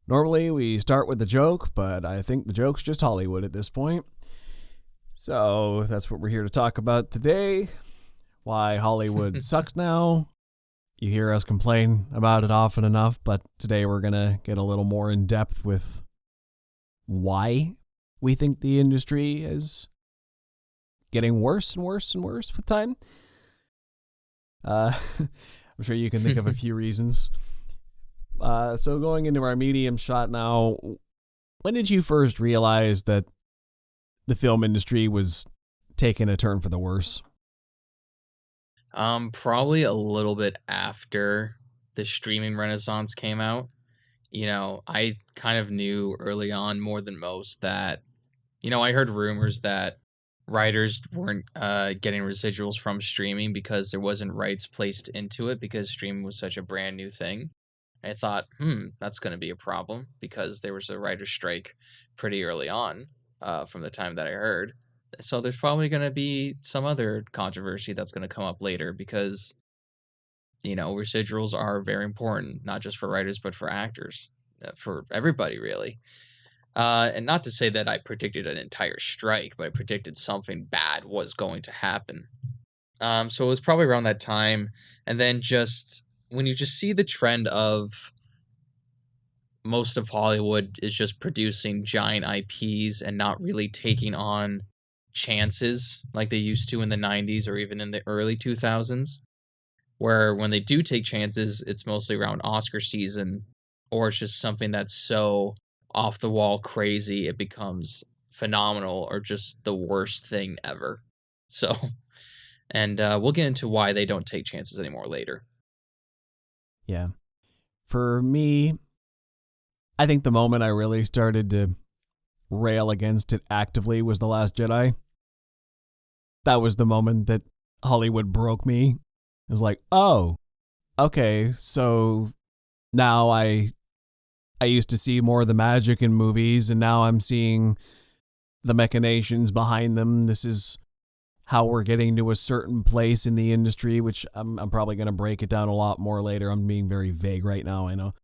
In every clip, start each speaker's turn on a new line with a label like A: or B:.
A: Normally, we start with a joke, but I think the joke's just Hollywood at this point. So, that's what we're here to talk about today. Why Hollywood sucks now. You hear us complain about it often enough, but today we're going to get a little more in depth with why we think the industry is getting worse and worse and worse with time. I'm sure you can think of a few reasons. So going into our medium shot now, when did you first realize that the film industry was taking a turn for the worse?
B: Probably a little bit after the streaming renaissance came out. I kind of knew early on more than most that, I heard rumors that writers weren't getting residuals from streaming because there wasn't rights placed into it because streaming was such a brand new thing. I thought, that's going to be a problem because there was a writer's strike pretty early on from the time that I heard. So there's probably going to be some other controversy that's going to come up later because, residuals are very important, not just for writers, but for actors, for everybody, really. And not to say that I predicted an entire strike, but I predicted something bad was going to happen. So it was probably around that time. And then just when you just see the trend of most of Hollywood is just producing giant IPs and not really taking on chances like they used to in the 90s or even in the early 2000s, where when they do take chances, it's mostly around Oscar season, or it's just something that's so off the wall crazy it becomes phenomenal or just the worst thing ever. So, and we'll get into why they don't take chances anymore later.
A: Yeah. For me, I think the moment I really started to rail against it actively was The Last Jedi. That was the moment that Hollywood broke me. It was like, oh, okay, so now I used to see more of the magic in movies, and now I'm seeing the machinations behind them. This is how we're getting to a certain place in the industry, which I'm probably going to break it down a lot more later. I'm being very vague right now, I know.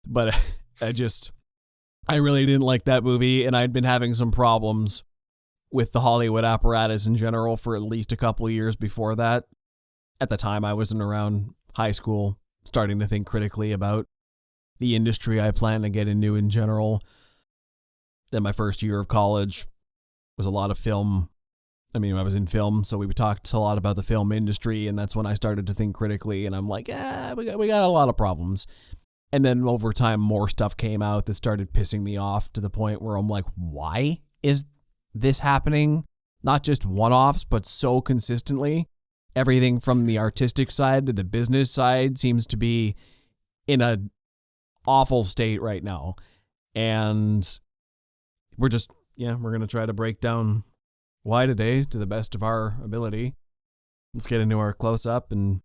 A: But I really didn't like that movie, and I'd been having some problems with the Hollywood apparatus in general for at least a couple years before that. At the time, I wasn't around high school, starting to think critically about the industry I plan to get into in general. Then my first year of college was a lot of film. I mean, I was in film, so we talked a lot about the film industry, and that's when I started to think critically, and I'm like, we got a lot of problems. And then over time, more stuff came out that started pissing me off to the point where I'm like, why is this happening? Not just one-offs, but so consistently. Everything from the artistic side to the business side seems to be in a awful state right now. And we're going to try to break down why today to the best of our ability. Let's get into our close-up and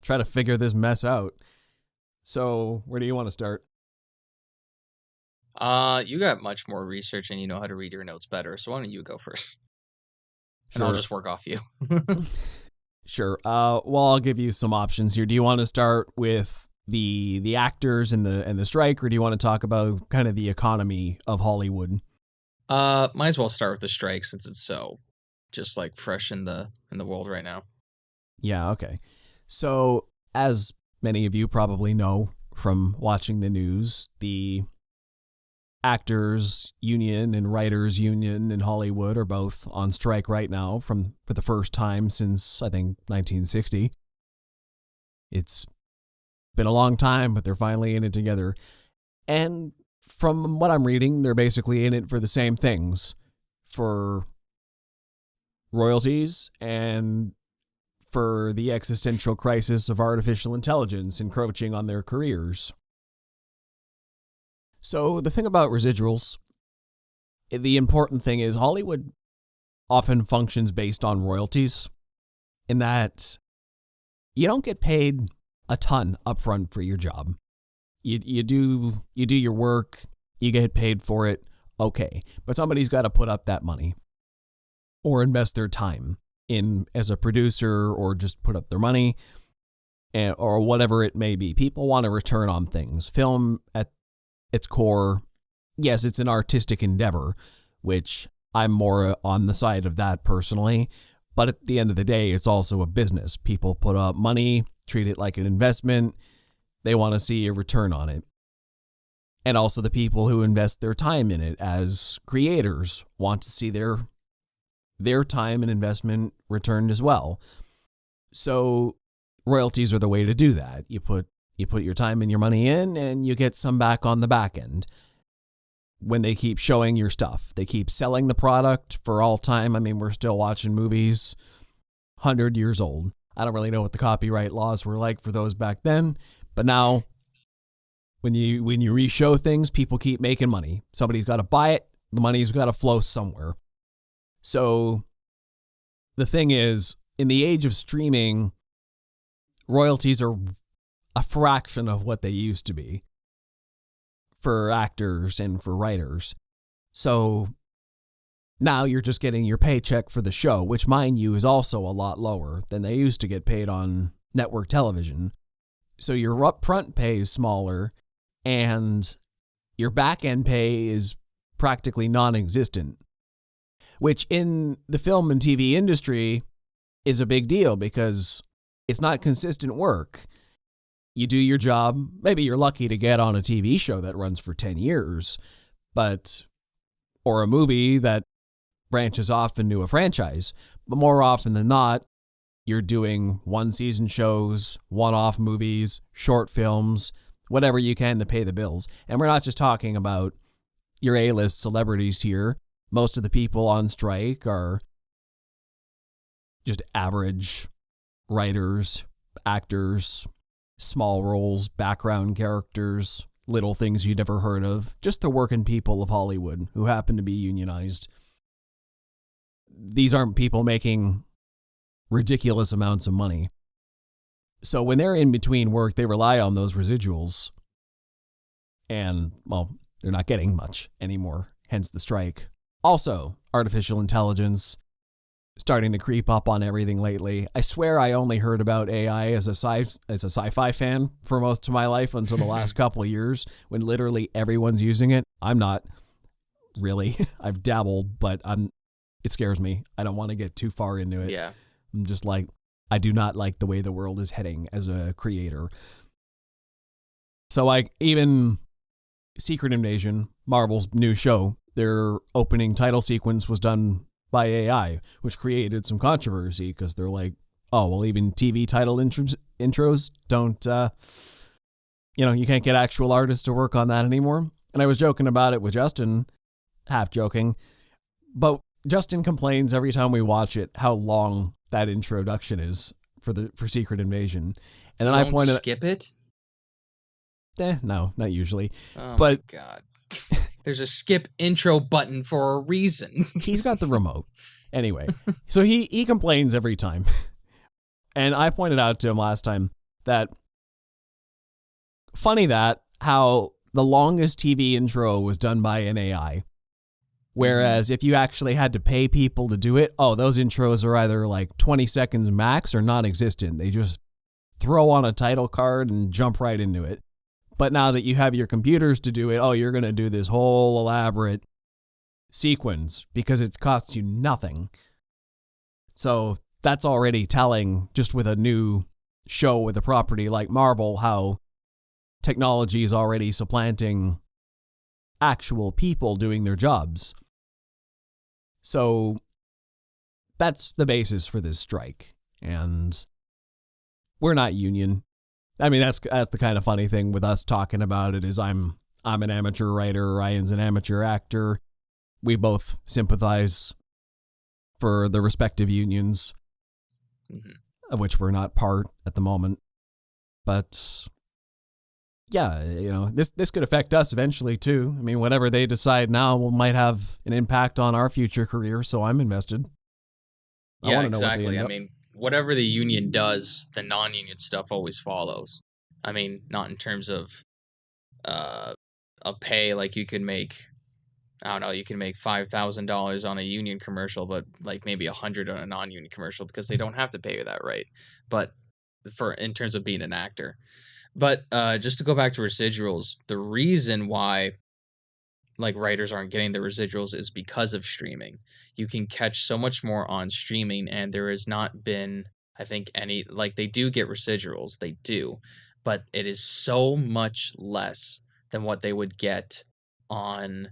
A: try to figure this mess out. So, where do you want to start?
B: You got much more research and you know how to read your notes better, so why don't you go first?
A: Sure.
B: And I'll just work off you.
A: Sure. Well, I'll give you some options here. Do you want to start with the actors and the strike, or do you want to talk about kind of the economy of Hollywood?
B: Might as well start with the strike since it's so just like fresh in the world right now.
A: Yeah, okay. So, as many of you probably know from watching the news, the Actors Union and Writers Union in Hollywood are both on strike right now for the first time since, I think, 1960. It's been a long time, but they're finally in it together. And from what I'm reading, they're basically in it for the same things. For royalties and for the existential crisis of artificial intelligence encroaching on their careers. So the thing about residuals, the important thing is Hollywood often functions based on royalties, in that you don't get paid a ton upfront for your job. You do your work, you get paid for it, okay, but somebody's got to put up that money or invest their time in as a producer, or just put up their money, or whatever it may be. People want a return on things. Film, at its core, yes, it's an artistic endeavor, which I'm more on the side of that personally. But at the end of the day, it's also a business. People put up money, treat it like an investment. They want to see a return on it. And also the people who invest their time in it as creators want to see their time and investment returned as well. So royalties are the way to do that. You put your time and your money in, and you get some back on the back end. When they keep showing your stuff, they keep selling the product for all time. I mean, we're still watching movies 100 years old. I don't really know what the copyright laws were like for those back then, but now when you re-show things, people keep making money. Somebody's got to buy it. The money's got to flow somewhere. So the thing is, in the age of streaming, royalties are a fraction of what they used to be for actors and for writers. So now you're just getting your paycheck for the show, which, mind you, is also a lot lower than they used to get paid on network television. So your upfront pay is smaller, and your back-end pay is practically non-existent, which in the film and TV industry is a big deal because it's not consistent work. You do your job. Maybe you're lucky to get on a TV show that runs for 10 years, or a movie that branches off into a franchise. But more often than not, you're doing one-season shows, one-off movies, short films, whatever you can to pay the bills. And we're not just talking about your A-list celebrities here. Most of the people on strike are just average writers, actors, small roles, background characters, little things you'd never heard of. Just the working people of Hollywood who happen to be unionized. These aren't people making ridiculous amounts of money. So when they're in between work, they rely on those residuals. And, well, they're not getting much anymore, hence the strike. Also, artificial intelligence starting to creep up on everything lately. I swear I only heard about AI as a sci-fi fan for most of my life until the last couple of years when literally everyone's using it. I'm not really. I've dabbled, but it scares me. I don't want to get too far into it.
B: Yeah.
A: I'm just like, I do not like the way the world is heading as a creator. So even Secret Invasion, Marvel's new show, their opening title sequence was done by AI, which created some controversy because they're like, oh, well, even TV title intros don't, you can't get actual artists to work on that anymore. And I was joking about it with Justin, half joking, but Justin complains every time we watch it how long that introduction is for Secret Invasion. And then I pointed
B: skip it?
A: No, not usually.
B: Oh
A: but
B: my God. There's a skip intro button for a reason.
A: He's got the remote. Anyway, so he complains every time. And I pointed out to him last time that funny that how the longest TV intro was done by an AI. Whereas if you actually had to pay people to do it, those intros are either like 20 seconds max or non-existent. They just throw on a title card and jump right into it. But now that you have your computers to do it, you're going to do this whole elaborate sequence because it costs you nothing. So that's already telling, just with a new show with a property like Marvel, how technology is already supplanting actual people doing their jobs. So that's the basis for this strike. And we're not union. I mean, that's the kind of funny thing with us talking about it is I'm an amateur writer, Ryan's an amateur actor. We both sympathize for the respective unions, of which we're not part at the moment. But yeah, this could affect us eventually too. I mean, whatever they decide now might have an impact on our future career, so I'm invested.
B: Yeah, exactly. I mean, whatever the union does, the non-union stuff always follows. I mean, not in terms of a pay, like you can make, I don't know, you can make $5,000 on a union commercial, but like maybe $100 on a non-union commercial because they don't have to pay you that, right? But in terms of being an actor, But just to go back to residuals, the reason why like writers aren't getting the residuals is because of streaming. You can catch so much more on streaming, and there has not been, I think, any like they do get residuals, they do, but it is so much less than what they would get on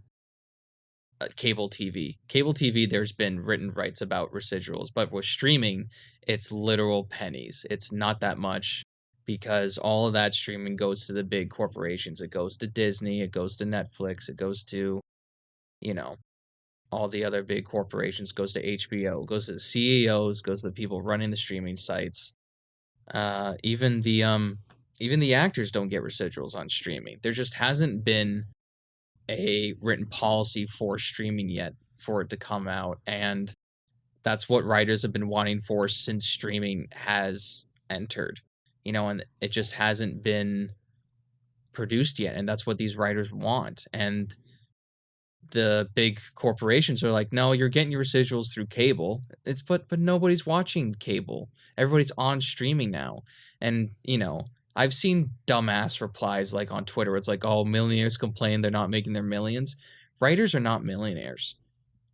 B: cable TV. Cable TV, there's been written rights about residuals, but with streaming, it's literal pennies. It's not that much because all of that streaming goes to the big corporations. It goes to Disney, it goes to Netflix, it goes to, you know, all the other big corporations, goes to HBO, goes to the CEOs, goes to the people running the streaming sites. Even the actors don't get residuals on streaming. There just hasn't been a written policy for streaming yet for it to come out, and that's what writers have been wanting for since streaming has entered, and it just hasn't been produced yet, and that's what these writers want. And the big corporations are like, no, you're getting your residuals through cable. But nobody's watching cable. Everybody's on streaming now. And I've seen dumbass replies like on Twitter. It's like, oh, millionaires complain they're not making their millions. Writers are not millionaires.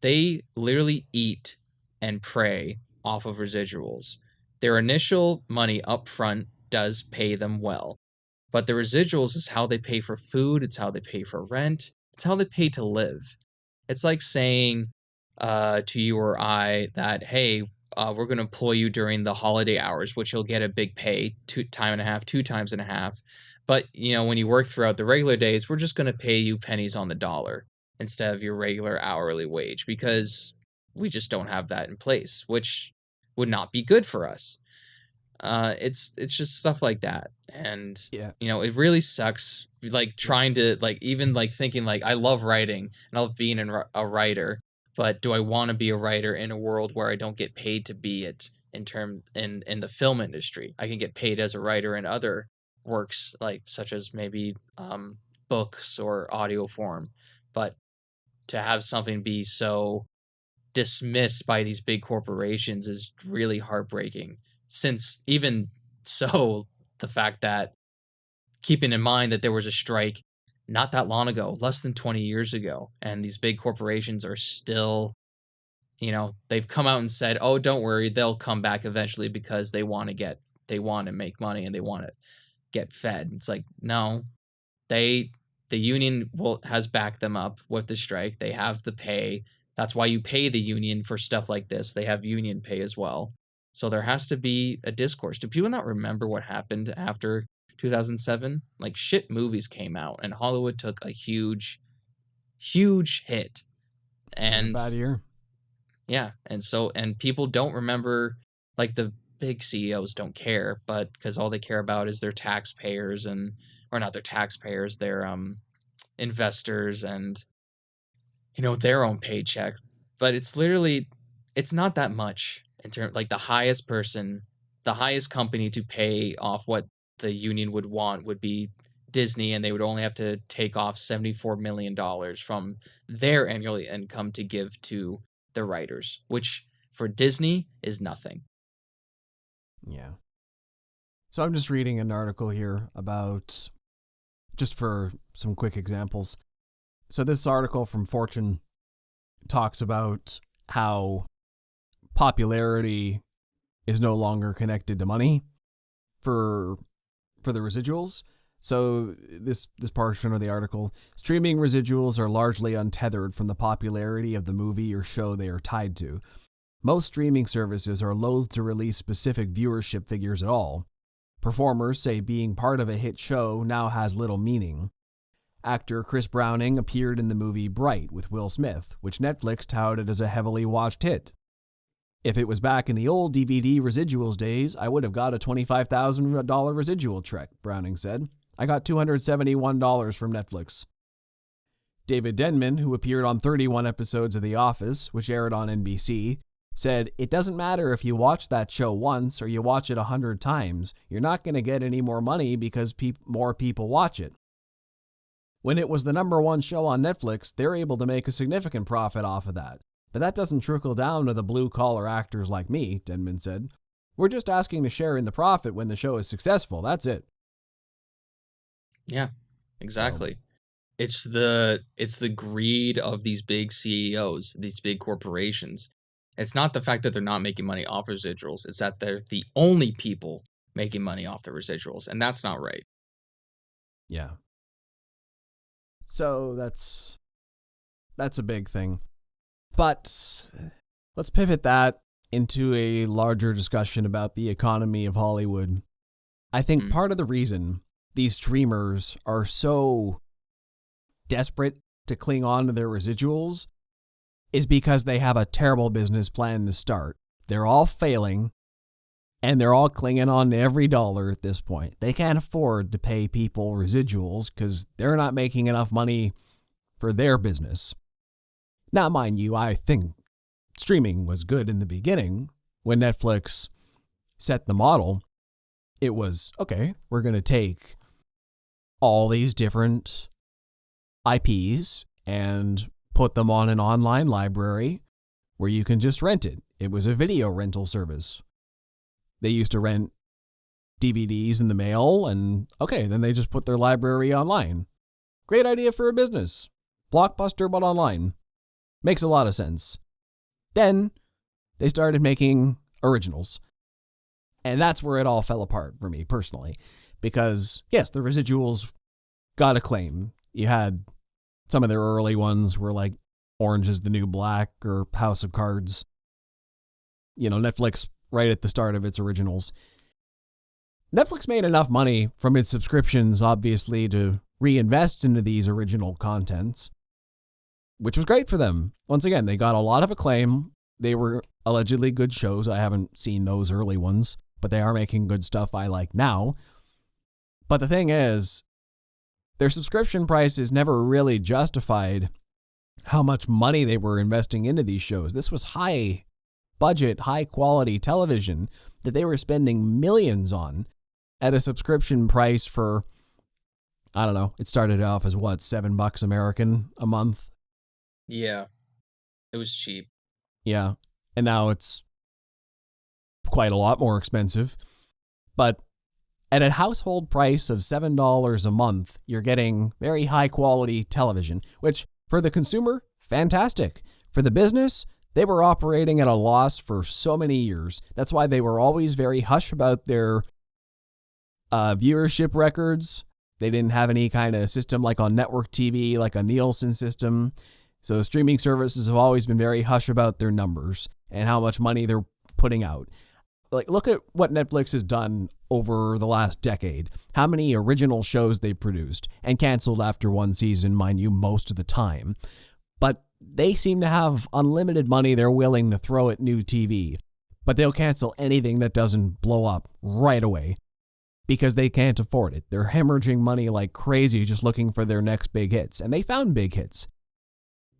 B: They literally eat and pray off of residuals. Their initial money up front does pay them well. But the residuals is how they pay for food. It's how they pay for rent. It's how they pay to live. It's like saying to you or I that, hey, we're going to employ you during the holiday hours, which you'll get a big pay, 2 times and a half. But, when you work throughout the regular days, we're just going to pay you pennies on the dollar instead of your regular hourly wage because we just don't have that in place, which would not be good for us. It's just stuff like that. And, it really sucks, like, trying to, like, even, like, thinking, like, I love writing and I love being a writer, but do I want to be a writer in a world where I don't get paid to be it in the film industry? I can get paid as a writer in other works, like, such as maybe books or audio form, but to have something be so dismissed by these big corporations is really heartbreaking. Since even so, the fact that, keeping in mind that there was a strike not that long ago, less than 20 years ago, and these big corporations are still, they've come out and said, oh, don't worry, they'll come back eventually because they want to make money and they want to get fed. It's like, no, the union has backed them up with the strike. They have the pay. That's why you pay the union for stuff like this. They have union pay as well. So there has to be a discourse. Do people not remember what happened after 2007? Like, shit movies came out and Hollywood took a huge, huge hit. And
A: bad year.
B: Yeah. And people don't remember, like, the big CEOs don't care, but because all they care about is their taxpayers or not their taxpayers, their investors and, their own paycheck. But it's not that much. In terms, like, the highest company to pay off what the union would want would be Disney, and they would only have to take off $74 million from their annual income to give to the writers, which for Disney is nothing.
A: Yeah. So I'm just reading an article here about, just for some quick examples. So this article from Fortune talks about how popularity is no longer connected to money for the residuals. So this portion of the article, streaming residuals are largely untethered from the popularity of the movie or show they are tied to. Most streaming services are loath to release specific viewership figures at all. Performers say being part of a hit show now has little meaning. Actor Chris Browning appeared in the movie Bright with Will Smith, which Netflix touted as a heavily watched hit. If it was back in the old DVD residuals days, I would have got a $25,000 residual check, Browning said. I got $271 from Netflix. David Denman, who appeared on 31 episodes of The Office, which aired on NBC, said, it doesn't matter if you watch that show once or you watch it 100 times, you're not going to get any more money because more people watch it. When it was the #1 show on Netflix, they're able to make a significant profit off of that. But that doesn't trickle down to the blue-collar actors like me, Denman said. We're just asking to share in the profit when the show is successful, that's it.
B: Yeah, exactly. It's the greed of these big CEOs, these big corporations. It's not the fact that they're not making money off residuals, it's that they're the only people making money off the residuals, and that's not right.
A: Yeah. So that's a big thing. But let's pivot that into a larger discussion about the economy of Hollywood. I think part of the reason these streamers are so desperate to cling on to their residuals is because they have a terrible business plan to start. They're all failing, and they're all clinging on to every dollar at this point. They can't afford to pay people residuals because they're not making enough money for their business. Now, mind you, I think streaming was good in the beginning. When Netflix set the model, it was, okay, we're going to take all these different IPs and put them on an online library where you can just rent it. It was a video rental service. They used to rent DVDs in the mail, and okay, then they just put their library online. Great idea for a business. Blockbuster, but online. Makes a lot of sense. Then they started making originals. And that's where it all fell apart for me personally. Because, yes, the residuals got a claim. You had some of their early ones were like Orange is the New Black or House of Cards. You know, Netflix right at the start of its originals. Netflix made enough money from its subscriptions, obviously, to reinvest into these original contents, which was great for them. Once again, they got a lot of acclaim. They were allegedly good shows. I haven't seen those early ones, but they are making good stuff I like now. But the thing is, their subscription prices never really justified how much money they were investing into these shows. This was high budget, high quality television that they were spending millions on at a subscription price for, I don't know, it started off as what, $7 American a month?
B: Yeah. It was cheap.
A: Yeah. And now it's quite a lot more expensive. But at a household price of $7 a month, you're getting very high quality television, which for the consumer, fantastic. For the business, they were operating at a loss for so many years. That's why they were always very hush about their viewership records. They didn't have any kind of system like on network TV, like a Nielsen system. So streaming services have always been very hush about their numbers and how much money they're putting out. Like, look at what Netflix has done over the last decade. How many original shows they produced and canceled after one season, mind you, most of the time. But they seem to have unlimited money they're willing to throw at new TV. But they'll cancel anything that doesn't blow up right away because they can't afford it. They're hemorrhaging money like crazy just looking for their next big hits. And they found big hits.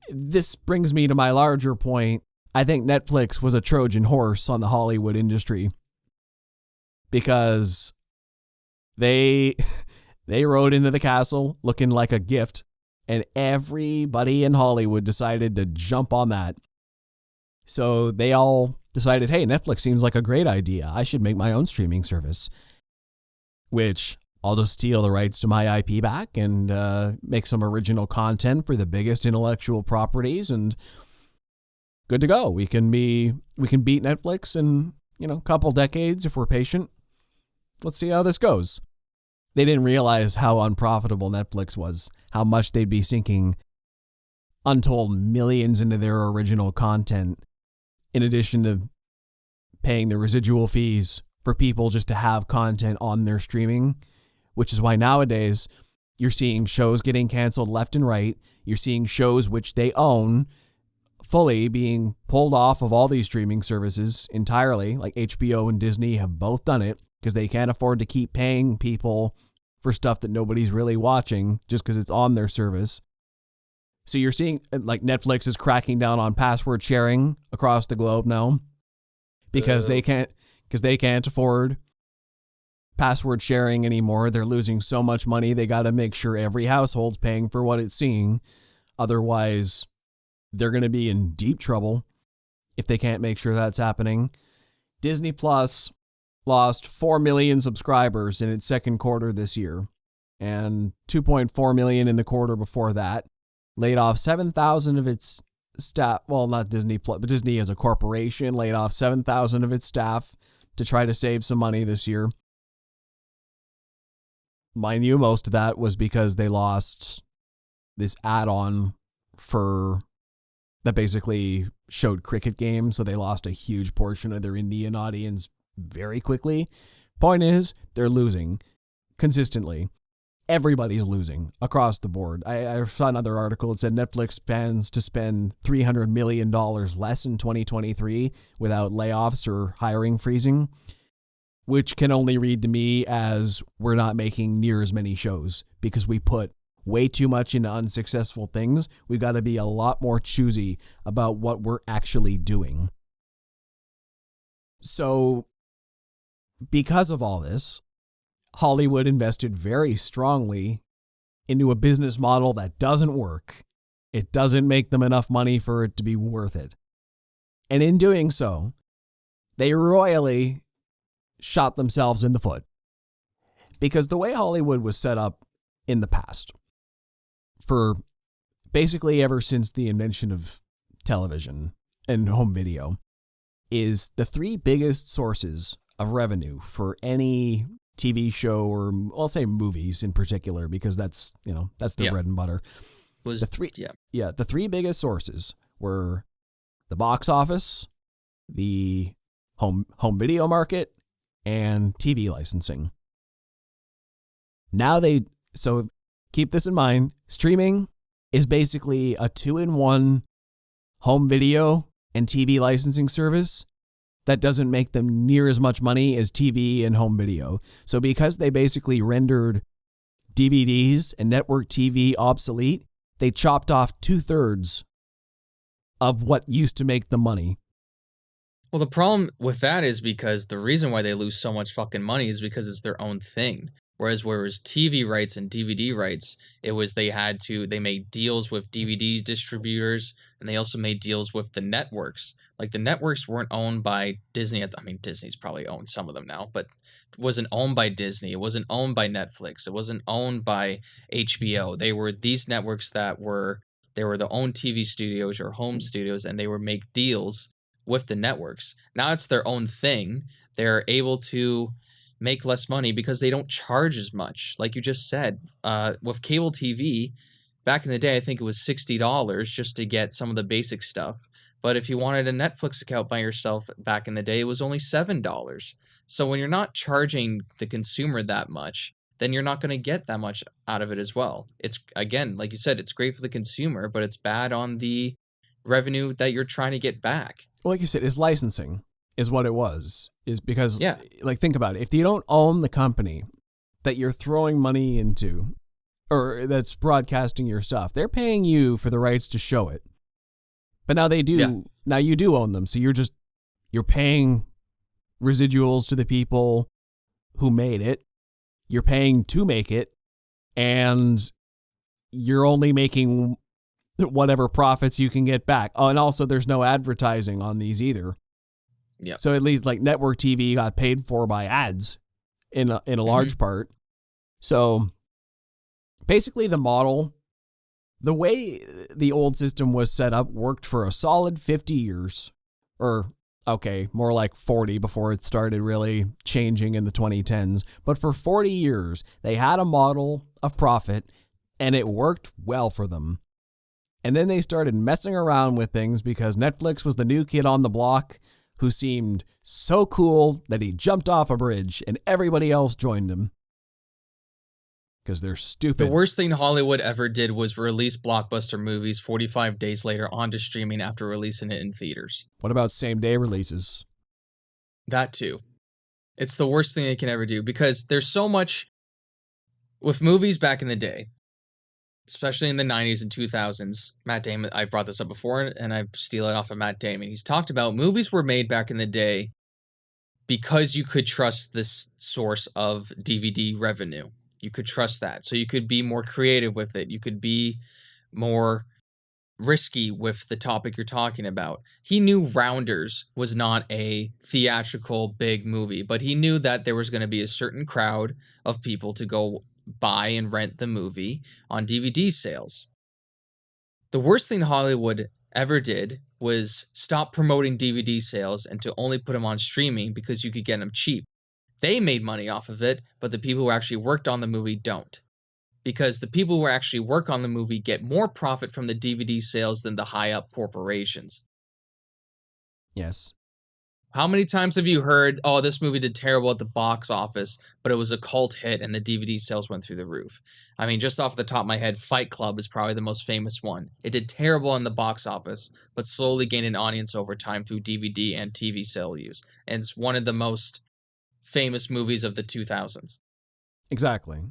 A: This brings me to my larger point. I think Netflix was a Trojan horse on the Hollywood industry because they rode into the castle looking like a gift, and everybody in Hollywood decided to jump on that. So they all decided, hey, Netflix seems like a great idea. I should make my own streaming service, which I'll just steal the rights to my IP back and make some original content for the biggest intellectual properties, and good to go. We can beat Netflix in, a couple decades if we're patient. Let's see how this goes. They didn't realize how unprofitable Netflix was, how much they'd be sinking untold millions into their original content, in addition to paying the residual fees for people just to have content on their streaming, which is why nowadays you're seeing shows getting canceled left and right. You're seeing shows which they own fully being pulled off of all these streaming services entirely. Like HBO and Disney have both done it because they can't afford to keep paying people for stuff that nobody's really watching just because it's on their service. So you're seeing like Netflix is cracking down on password sharing across the globe now because they can't afford password sharing anymore. They're losing so much money. They got to make sure every household's paying for what it's seeing. Otherwise, they're going to be in deep trouble if they can't make sure that's happening. Disney Plus lost 4 million subscribers in its second quarter this year. and 2.4 million in the quarter before that. Laid off 7,000 of its staff. Well, not Disney, but Disney as a corporation laid off 7,000 of its staff to try to save some money this year. Mind you, most of that was because they lost this add-on that basically showed cricket games, so they lost a huge portion of their Indian audience very quickly. Point is, they're losing consistently. Everybody's losing across the board. I saw another article that said Netflix plans to spend $300 million less in 2023 without layoffs or hiring freezing, which can only read to me as we're not making near as many shows because we put way too much into unsuccessful things. We've got to be a lot more choosy about what we're actually doing. So, because of all this, Hollywood invested very strongly into a business model that doesn't work. It doesn't make them enough money for it to be worth it. And in doing so, they royally shot themselves in the foot. Because the way Hollywood was set up in the past, for basically ever since the invention of television and home video, is the three biggest sources of revenue for any TV show, or I'll say movies in particular, because that's the bread and butter. The three biggest sources were the box office, the home video market, and TV licensing. So keep this in mind, streaming is basically a 2-in-1 home video and TV licensing service that doesn't make them near as much money as TV and home video. So because they basically rendered DVDs and network TV obsolete, they chopped off 2/3 of what used to make the money.
B: Well, the problem with that is because the reason why they lose so much fucking money is because it's their own thing. Whereas TV rights and DVD rights, it was they made deals with DVD distributors, and they also made deals with the networks. Like, the networks weren't owned by Disney. Disney's probably owned some of them now, but it wasn't owned by Disney. It wasn't owned by Netflix. It wasn't owned by HBO. They were these networks they were their own TV studios or home studios, and they would make deals with the networks. Now it's their own thing. They're able to make less money because they don't charge as much. Like you just said, with cable TV, back in the day, I think it was $60 just to get some of the basic stuff. But if you wanted a Netflix account by yourself back in the day, it was only $7. So when you're not charging the consumer that much, then you're not going to get that much out of it as well. It's, again, like you said, it's great for the consumer, but it's bad on the revenue that you're trying to get back.
A: Well, like you said, it's licensing is what it was. Is because, think about it. If you don't own the company that you're throwing money into, or that's broadcasting your stuff, they're paying you for the rights to show it. But now they do. Yeah. Now you do own them, so you're paying residuals to the people who made it. You're paying to make it, and you're only making whatever profits you can get back. Oh, and also there's no advertising on these either.
B: Yeah.
A: So at least like network TV got paid for by ads in a large part. So basically the model, the way the old system was set up, worked for a solid 50 years, or more like 40 before it started really changing in the 2010s. But for 40 years, they had a model of profit and it worked well for them. And then they started messing around with things because Netflix was the new kid on the block who seemed so cool that he jumped off a bridge and everybody else joined him. Because they're stupid.
B: The worst thing Hollywood ever did was release blockbuster movies 45 days later onto streaming after releasing it in theaters.
A: What about same-day releases?
B: That too. It's the worst thing they can ever do because there's so much with movies back in the day, especially in the 90s and 2000s. Matt Damon, I brought this up before, and I steal it off of Matt Damon. He's talked about movies were made back in the day because you could trust this source of DVD revenue. You could trust that. So you could be more creative with it. You could be more risky with the topic you're talking about. He knew Rounders was not a theatrical big movie, but he knew that there was going to be a certain crowd of people to go buy and rent the movie on DVD sales. The worst thing Hollywood ever did was stop promoting DVD sales and to only put them on streaming because you could get them cheap. They made money off of it, but the people who actually worked on the movie don't. Because the people who actually work on the movie get more profit from the DVD sales than the high-up corporations.
A: Yes.
B: How many times have you heard, oh, this movie did terrible at the box office, but it was a cult hit and the DVD sales went through the roof? I mean, just off the top of my head, Fight Club is probably the most famous one. It did terrible in the box office, but slowly gained an audience over time through DVD and TV sale use. And it's one of the most famous movies of the 2000s.
A: Exactly.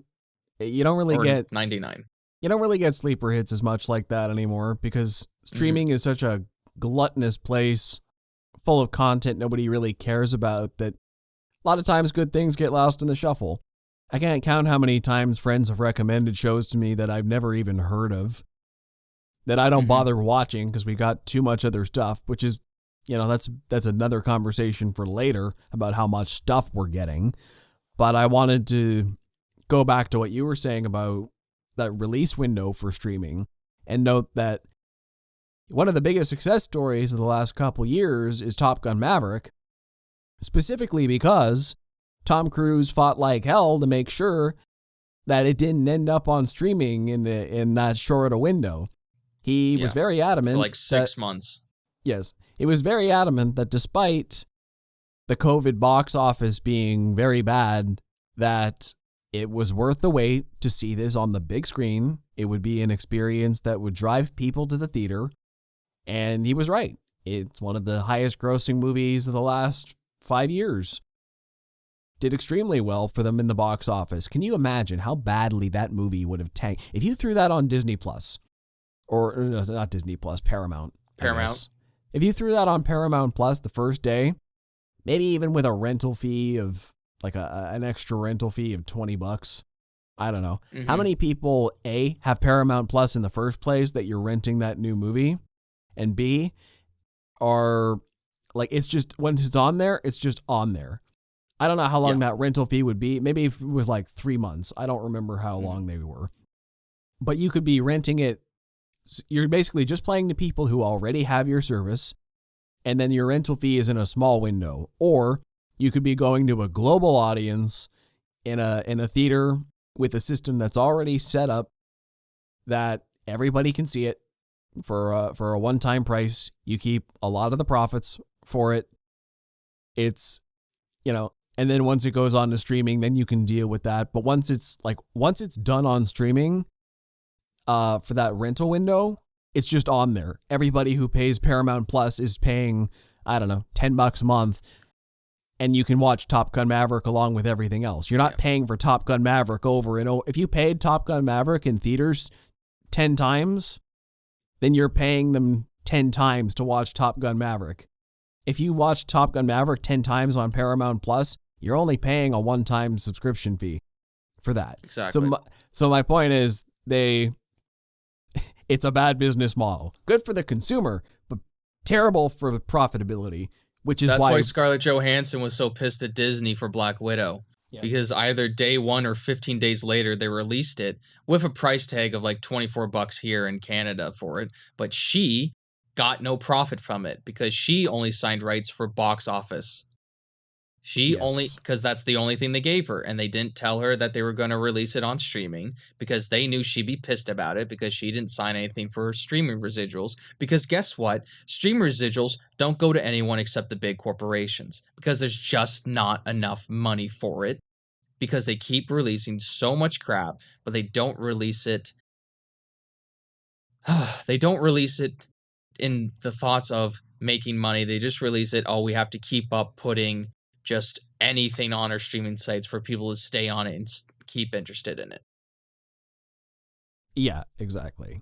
A: You don't really get
B: 99.
A: You don't really get sleeper hits as much like that anymore because streaming is such a gluttonous place full of content nobody really cares about that a lot of times good things get lost in the shuffle. I can't count how many times friends have recommended shows to me that I've never even heard of, that I don't bother watching because we got too much other stuff, which is, that's another conversation for later about how much stuff we're getting. But I wanted to go back to what you were saying about that release window for streaming and note that one of the biggest success stories of the last couple years is Top Gun Maverick, specifically because Tom Cruise fought like hell to make sure that it didn't end up on streaming in that short a window. He was very adamant.
B: For like 6 months.
A: Yes. He was very adamant that despite the COVID box office being very bad, that it was worth the wait to see this on the big screen. It would be an experience that would drive people to the theater. And he was right. It's one of the highest grossing movies of the last 5 years. Did extremely well for them in the box office. Can you imagine how badly that movie would have tanked? If you threw that on Disney Plus, or no, not Disney Plus, Paramount. If you threw that on Paramount Plus the first day, maybe even with a rental fee of like an extra rental fee of $20, I don't know. How many people, A, have Paramount Plus in the first place that you're renting that new movie? And B, are like, it's just, when it's on there, it's just on there. I don't know how long that rental fee would be. Maybe if it was like 3 months. I don't remember how long they were. But you could be renting it. You're basically just playing to people who already have your service. And then your rental fee is in a small window. Or you could be going to a global audience in a theater with a system that's already set up that everybody can see it. For a one-time price, you keep a lot of the profits for it. It's, and then once it goes on to streaming, then you can deal with that. But once it's done on streaming, for that rental window, it's just on there. Everybody who pays Paramount Plus is paying, I don't know, $10 a month, and you can watch Top Gun Maverick along with everything else. You're not paying for Top Gun Maverick over and over. If you paid Top Gun Maverick in theaters 10 times, then you're paying them 10 times to watch Top Gun Maverick. If you watch Top Gun Maverick 10 times on Paramount Plus, you're only paying a one-time subscription fee for that.
B: Exactly.
A: So my point is, it's a bad business model. Good for the consumer, but terrible for profitability,
B: That's why Scarlett Johansson was so pissed at Disney for Black Widow. Yeah. Because either day one or 15 days later, they released it with a price tag of like $24 here in Canada for it. But she got no profit from it because she only signed rights for box office. Because that's the only thing they gave her. And they didn't tell her that they were going to release it on streaming because they knew she'd be pissed about it because she didn't sign anything for streaming residuals. Because guess what? Streaming residuals don't go to anyone except the big corporations because there's just not enough money for it because they keep releasing so much crap, but they don't release it. They don't release it in the thoughts of making money. They just release it. Oh, we have to keep up putting just anything on our streaming sites for people to stay on it and keep interested in it.
A: Yeah, exactly.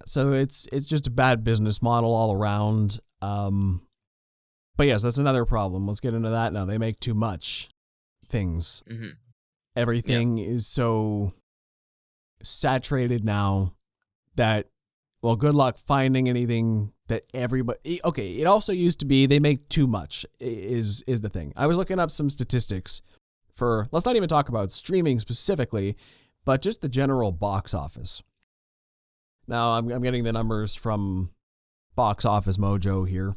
A: So it's just a bad business model all around. But yes, that's another problem. Let's get into that now. They make too much things. Everything is so saturated now that, well, good luck finding anything that everybody... Okay, it also used to be they make too much is the thing. I was looking up some statistics for, let's not even talk about streaming specifically, but just the general box office. Now, I'm getting the numbers from Box Office Mojo here,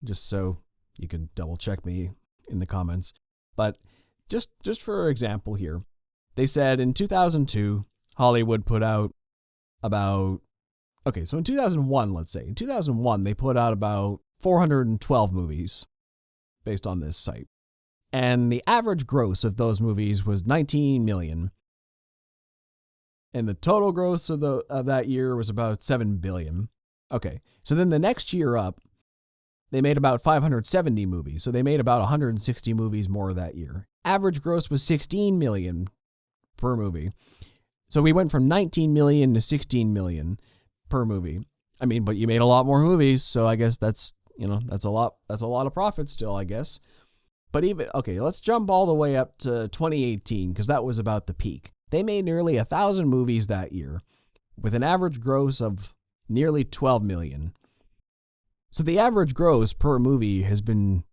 A: just so you can double check me in the comments. But just for example here, they said in 2002, Hollywood put out about, okay, so in 2001, let's say, in 2001, they put out about 412 movies based on this site. And the average gross of those movies was 19 million. And the total gross of that year was about 7 billion. Okay, so then the next year up, they made about 570 movies. So they made about 160 movies more that year. Average gross was 16 million per movie. So we went from 19 million to 16 million per movie. I mean, but you made a lot more movies, so I guess that's a lot of profit still, I guess. But even, okay, let's jump all the way up to 2018, because that was about the peak. They made nearly 1,000 movies that year, with an average gross of nearly 12 million. So the average gross per movie has been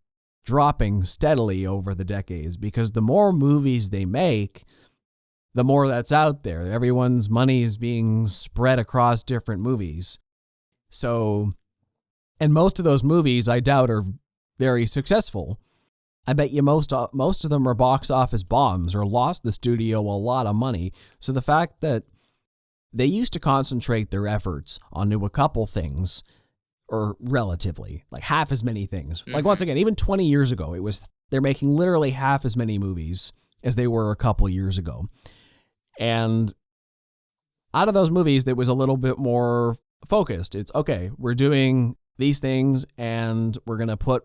A: dropping steadily over the decades, because the more movies they make, the more that's out there. Everyone's money is being spread across different movies. So, and most of those movies, I doubt, are very successful. I bet you most of them are box office bombs or lost the studio a lot of money. So the fact that they used to concentrate their efforts onto a couple things, or relatively, like half as many things. Like once again, even 20 years ago, they're making literally half as many movies as they were a couple years ago. And out of those movies, there was a little bit more focused. It's, okay, we're doing these things and we're going to put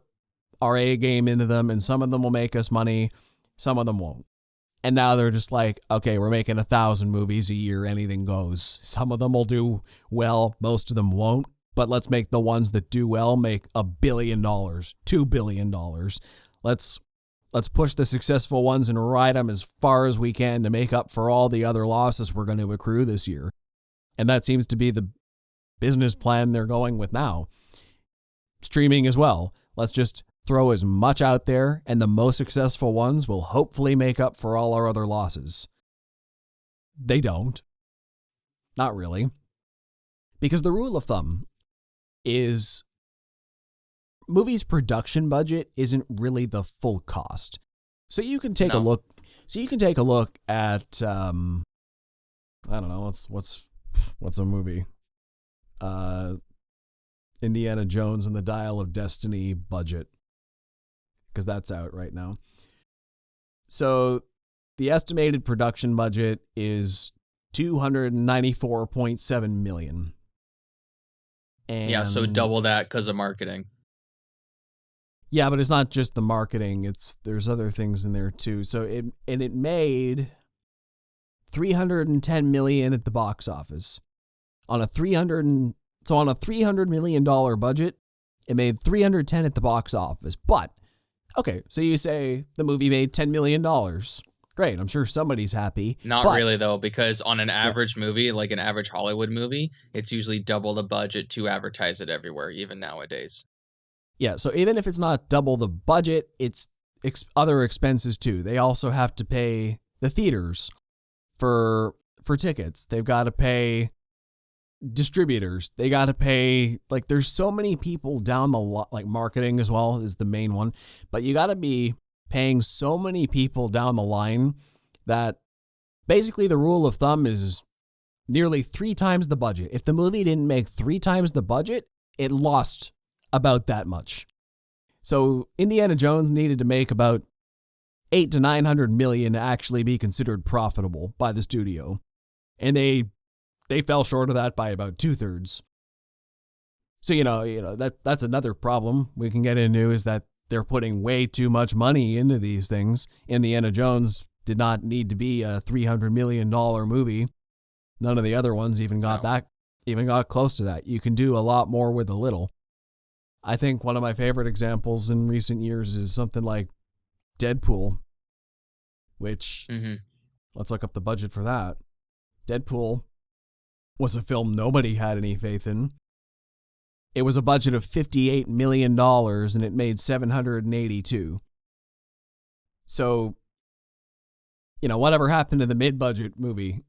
A: our A game into them, and some of them will make us money, some of them won't. And now they're just like, okay, we're making 1,000 movies a year, anything goes. Some of them will do well, most of them won't, but let's make the ones that do well make $1 billion, $2 billion. Let's push the successful ones and ride them as far as we can to make up for all the other losses we're going to accrue this year. And that seems to be the business plan they're going with now. Streaming as well. Let's just throw as much out there, and the most successful ones will hopefully make up for all our other losses. They don't. Not really. Because the rule of thumb is movies' production budget isn't really the full cost. So you can take a look. So you can take a look at I don't know, what's a movie? Indiana Jones and the Dial of Destiny budget, because that's out right now. So the estimated production budget is $294.7 million. And
B: yeah, so double that because of marketing.
A: Yeah, but it's not just the marketing. There's other things in there too. So it made $310 million at the box office. On a $300 million budget, it made $310 at the box office. But okay, so you say the movie made $10 million. Great, I'm sure somebody's happy.
B: Not really, though, because on an average movie, like an average Hollywood movie, it's usually double the budget to advertise it everywhere, even nowadays.
A: Yeah, so even if it's not double the budget, it's other expenses too. They also have to pay the theaters for tickets. They've got to pay distributors. They got to pay, like, there's so many people down the line, like marketing as well is the main one, but you got to be paying so many people down the line that basically the rule of thumb is nearly 3 times the budget. If the movie didn't make 3 times the budget, it lost about that much. So Indiana Jones needed to make about 800 to 900 million to actually be considered profitable by the studio. And they fell short of that by about 2/3. So, that's another problem we can get into, is that they're putting way too much money into these things. Indiana Jones did not need to be a $300 million movie. None of the other ones even got close to that. You can do a lot more with a little. I think one of my favorite examples in recent years is something like Deadpool, which, let's look up the budget for that. Deadpool was a film nobody had any faith in. It was a budget of $58 million, and it made $782. So whatever happened to the mid-budget movie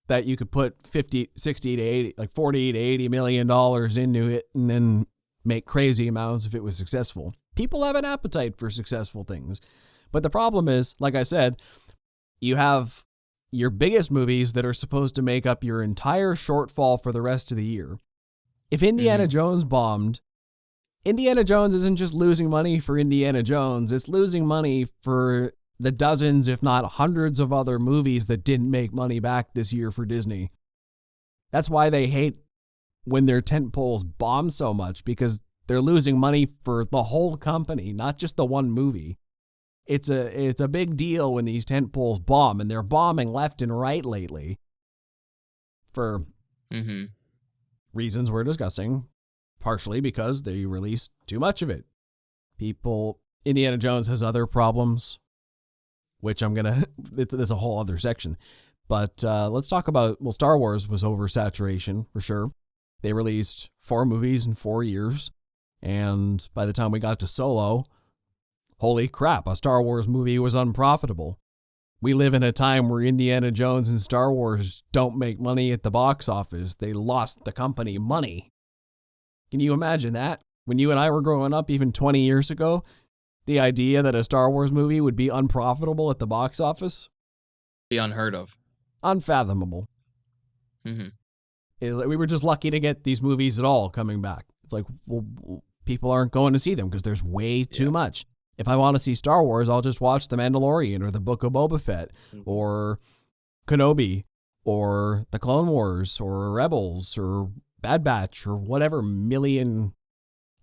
A: that you could put 50, 60 to 80, like 40 to 80 million dollars into it and then make crazy amounts if it was successful. People have an appetite for successful things. But the problem is, like I said, you have your biggest movies that are supposed to make up your entire shortfall for the rest of the year. If Indiana Jones bombed, Indiana Jones isn't just losing money for Indiana Jones, it's losing money for the dozens, if not hundreds of other movies that didn't make money back this year for Disney. That's why they hate when their tentpoles bomb so much, because they're losing money for the whole company, not just the one movie. It's a big deal when these tentpoles bomb, and they're bombing left and right lately for reasons we're discussing, partially because they release too much of it. Indiana Jones has other problems, which there's a whole other section. But let's talk about, Star Wars was oversaturation for sure. They released 4 movies in 4 years. And by the time we got to Solo, holy crap, a Star Wars movie was unprofitable. We live in a time where Indiana Jones and Star Wars don't make money at the box office. They lost the company money. Can you imagine that? When you and I were growing up, even 20 years ago, the idea that a Star Wars movie would be unprofitable at the box office?
B: Be unheard of.
A: Unfathomable. We were just lucky to get these movies at all coming back. It's like, well, people aren't going to see them because there's way too much. If I want to see Star Wars, I'll just watch The Mandalorian or The Book of Boba Fett or Kenobi or The Clone Wars or Rebels or Bad Batch or whatever million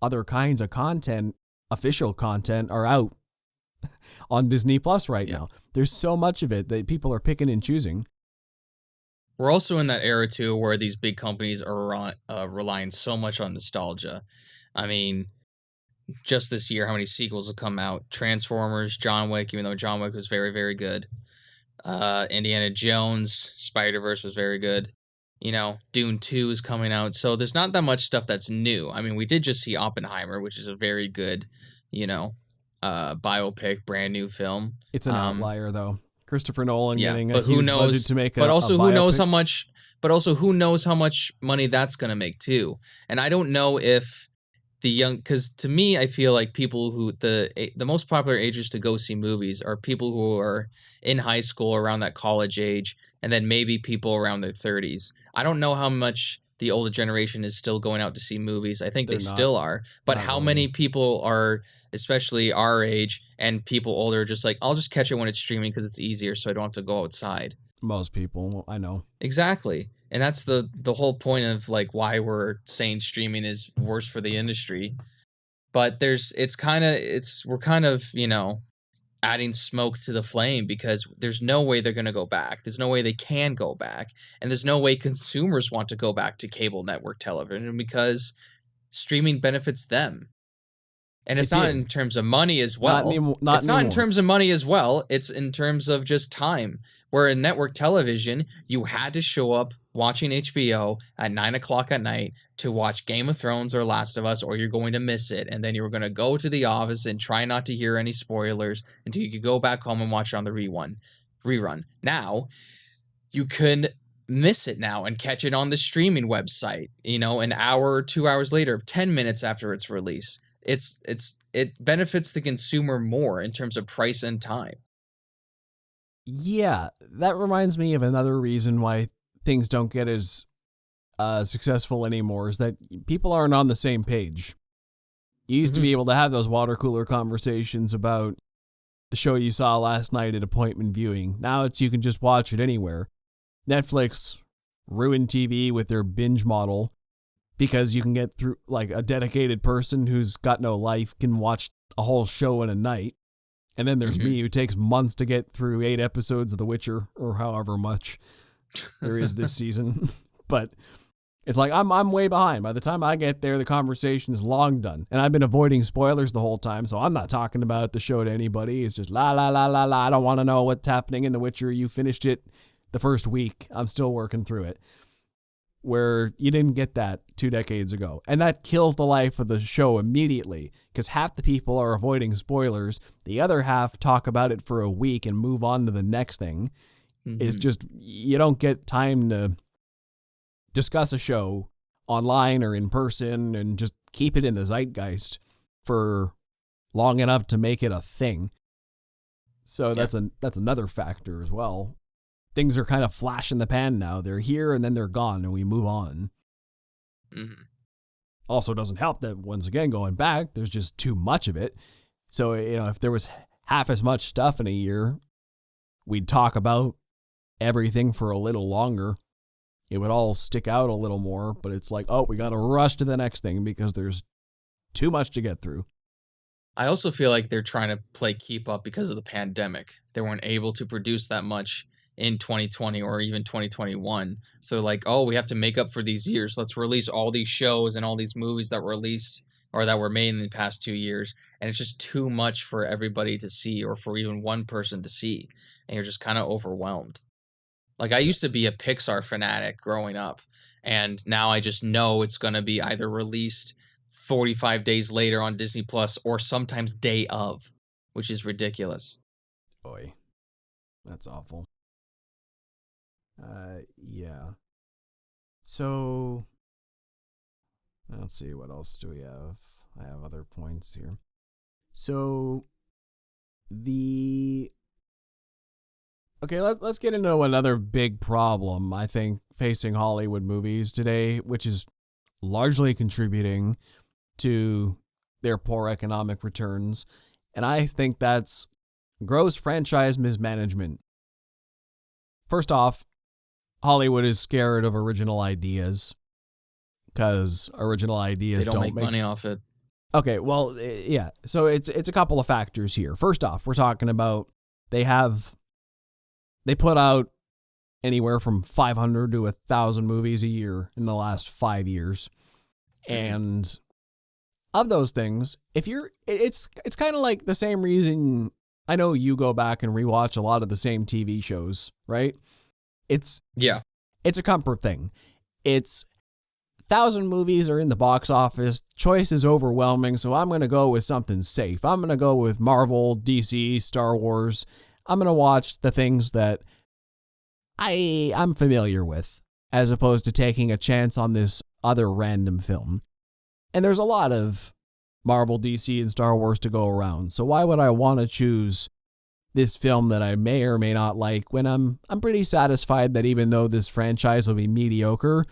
A: other kinds of content, official content, are out on Disney Plus right now. There's so much of it that people are picking and choosing.
B: We're also in that era, too, where these big companies are relying so much on nostalgia. I mean, just this year, how many sequels have come out? Transformers, John Wick, even though John Wick was very, very good. Indiana Jones, Spider-Verse was very good. Dune 2 is coming out. So there's not that much stuff that's new. I mean, we did just see Oppenheimer, which is a very good, biopic, brand new film.
A: It's an outlier, though. Christopher Nolan getting a
B: but who
A: huge
B: knows,
A: budget to make
B: but also who knows
A: biopic.
B: how much, but also who knows how much money that's going to make too. And I don't know if because to me, I feel like people who the most popular ages to go see movies are people who are in high school around that college age, and then maybe people around their 30s. I don't know how much the older generation is still going out to see movies. I think they still are. But how many people are, especially our age and people older, just like, I'll just catch it when it's streaming because it's easier so I don't have to go outside?
A: Most people, I know.
B: Exactly. And that's the whole point of like why we're saying streaming is worse for the industry. But we're kind of, adding smoke to the flame because there's no way they're going to go back. There's no way they can go back. And there's no way consumers want to go back to cable network television because streaming benefits them. And it's not in terms of money as well. It's not in terms of money as well. It's in terms of just time. Where in network television, you had to show up watching HBO at 9 o'clock at night to watch Game of Thrones or Last of Us, or you're going to miss it. And then you were going to go to the office and try not to hear any spoilers until you could go back home and watch it on the rerun. Now, you can miss it now and catch it on the streaming website, an hour or 2 hours later, 10 minutes after its release. It benefits the consumer more in terms of price and time.
A: Yeah, that reminds me of another reason why things don't get as successful anymore, is that people aren't on the same page. You used to be able to have those water cooler conversations about the show you saw last night at appointment viewing. Now you can just watch it anywhere. Netflix ruined TV with their binge model, because you can get through, like, a dedicated person who's got no life can watch a whole show in a night. And then there's me, who takes months to get through 8 episodes of The Witcher, or however much there is this season. But it's like, I'm way behind. By the time I get there, the conversation is long done. And I've been avoiding spoilers the whole time, so I'm not talking about the show to anybody. It's just la, la, la, la, la. I don't want to know what's happening in The Witcher. You finished it the first week. I'm still working through it. where you didn't get that 2 decades ago. And that kills the life of the show immediately, because half the people are avoiding spoilers. The other half talk about it for a week and move on to the next thing. It's just, you don't get time to discuss a show online or in person and just keep it in the zeitgeist for long enough to make it a thing. So that's another factor as well. Things are kind of flash in the pan now. They're here and then they're gone and we move on. Also doesn't help that, once again, going back, there's just too much of it. So, if there was half as much stuff in a year, we'd talk about everything for a little longer. It would all stick out a little more, but it's like, oh, we got to rush to the next thing because there's too much to get through.
B: I also feel like they're trying to play keep up because of the pandemic. They weren't able to produce that much in 2020 or even 2021. So like, oh, we have to make up for these years. Let's release all these shows and all these movies that were released or that were made in the past 2 years. And it's just too much for everybody to see or for even one person to see. And you're just kind of overwhelmed. Like, I used to be a Pixar fanatic growing up. And now I just know it's going to be either released 45 days later on Disney Plus or sometimes day of, which is ridiculous.
A: Boy, that's awful. Yeah. So, let's see, what else do we have? I have other points here. So, okay, let's get into another big problem, I think, facing Hollywood movies today, which is largely contributing to their poor economic returns. And I think that's gross franchise mismanagement. First off, Hollywood is scared of original ideas because original ideas
B: they don't make money off it.
A: Okay, well, yeah. So it's a couple of factors here. First off, we're talking about they put out anywhere from 500 to 1,000 movies a year in the last 5 years. And of those things, it's kind of like the same reason I know you go back and rewatch a lot of the same TV shows, right? It's a comfort thing. It's 1,000 movies are in the box office. Choice is overwhelming, so I'm going to go with something safe. I'm going to go with Marvel, DC, Star Wars. I'm going to watch the things that I'm familiar with, as opposed to taking a chance on this other random film. And there's a lot of Marvel, DC, and Star Wars to go around. So why would I want to choose this film that I may or may not like when I'm pretty satisfied that even though this franchise will be mediocre,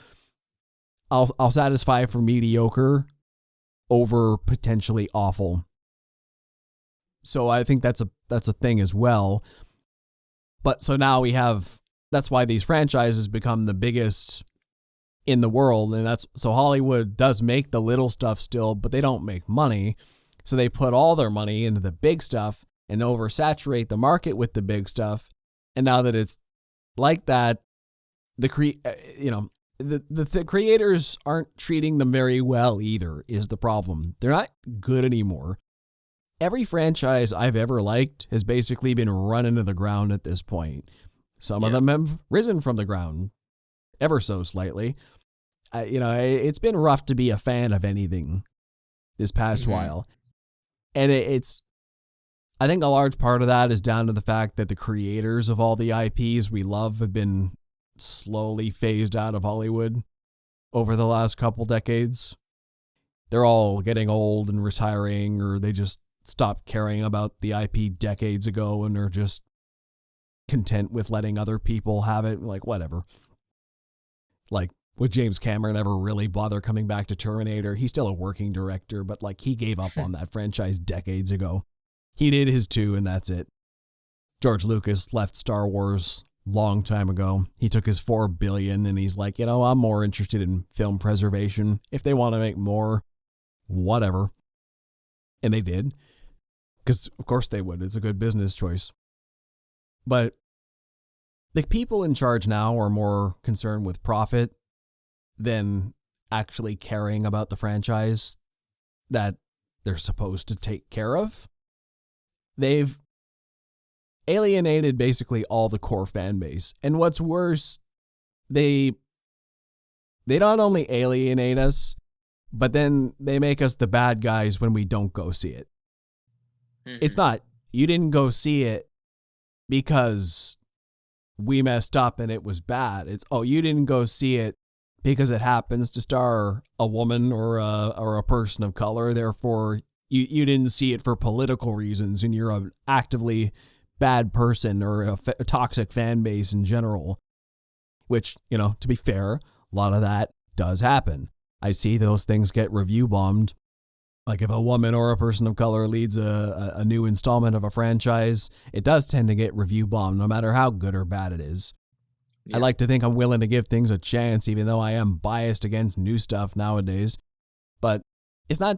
A: I'll satisfy for mediocre over potentially awful. So I think that's a thing as well. But so now that's why these franchises become the biggest in the world, and so Hollywood does make the little stuff still, but they don't make money. So they put all their money into the big stuff and oversaturate the market with the big stuff. And now that it's like that, the creators aren't treating them very well either, is the problem. They're not good anymore. Every franchise I've ever liked has basically been run into the ground at this point. Some of them have risen from the ground ever so slightly. It's been rough to be a fan of anything this past while. And I think a large part of that is down to the fact that the creators of all the IPs we love have been slowly phased out of Hollywood over the last couple decades. They're all getting old and retiring, or they just stopped caring about the IP decades ago and are just content with letting other people have it. Like, whatever. Like, would James Cameron ever really bother coming back to Terminator? He's still a working director, but like, he gave up on that franchise decades ago. He did his 2 and that's it. George Lucas left Star Wars long time ago. He took his $4 billion and he's like, I'm more interested in film preservation. If they want to make more, whatever. And they did. Because of course they would. It's a good business choice. But the people in charge now are more concerned with profit than actually caring about the franchise that they're supposed to take care of. They've alienated basically all the core fan base. And what's worse, they they not only alienate us, but then they make us the bad guys when we don't go see it. It's not, you didn't go see it because we messed up and it was bad. It's, oh, you didn't go see it because it happens to star a woman or a person of color. Therefore, you didn't see it for political reasons and you're an actively bad person or a toxic fan base in general. Which, you know, to be fair, a lot of that does happen. I see those things get review bombed. Like if a woman or a person of color leads a new installment of a franchise, it does tend to get review bombed no matter how good or bad it is. Yeah. I like to think I'm willing to give things a chance, even though I am biased against new stuff nowadays. But it's not.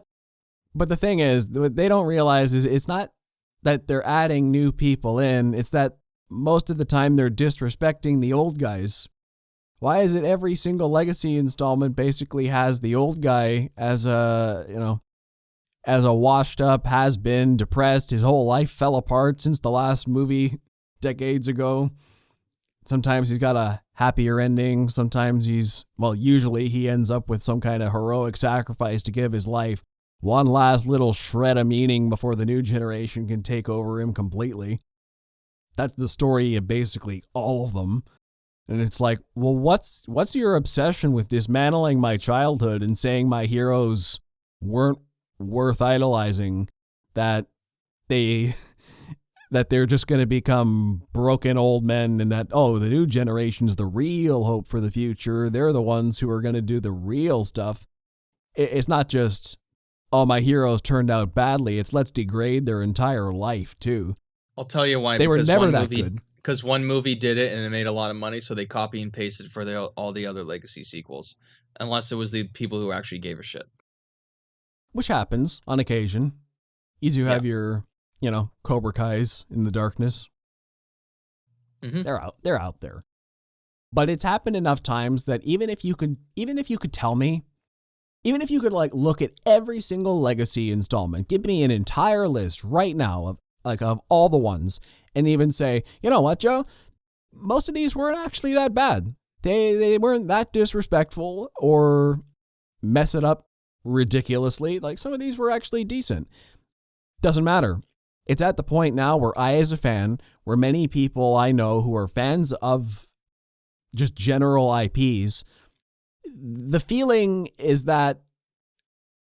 A: But the thing is, what they don't realize is it's not that they're adding new people in. It's that most of the time they're disrespecting the old guys. Why is it every single Legacy installment basically has the old guy as a, you know, as a washed up, has been, depressed, his whole life fell apart since the last movie decades ago. Sometimes he's got a happier ending. Sometimes usually he ends up with some kind of heroic sacrifice to give his life one last little shred of meaning before the new generation can take over him completely. That's the story of basically all of them. And it's like, well, what's your obsession with dismantling my childhood and saying my heroes weren't worth idolizing, that they're just going to become broken old men, and that, oh, the new generation's the real hope for the future. They're the ones who are going to do the real stuff. It's not just, oh, my heroes turned out badly. It's let's degrade their entire life, too.
B: I'll tell you why.
A: They were never that good.
B: Because one movie did it and it made a lot of money, so they copy and pasted for all the other Legacy sequels. Unless it was the people who actually gave a shit.
A: Which happens on occasion. You do have your, you know, Cobra Kais in the darkness. Mm-hmm. They're out there. But it's happened enough times that even if you could tell me, even if you could like look at every single Legacy installment, give me an entire list right now of all the ones, and even say, you know what, Joe, most of these weren't actually that bad. They weren't that disrespectful or mess it up ridiculously. Like, some of these were actually decent. Doesn't matter. It's at the point now where I, as a fan, where many people I know who are fans of just general IPs, the feeling is that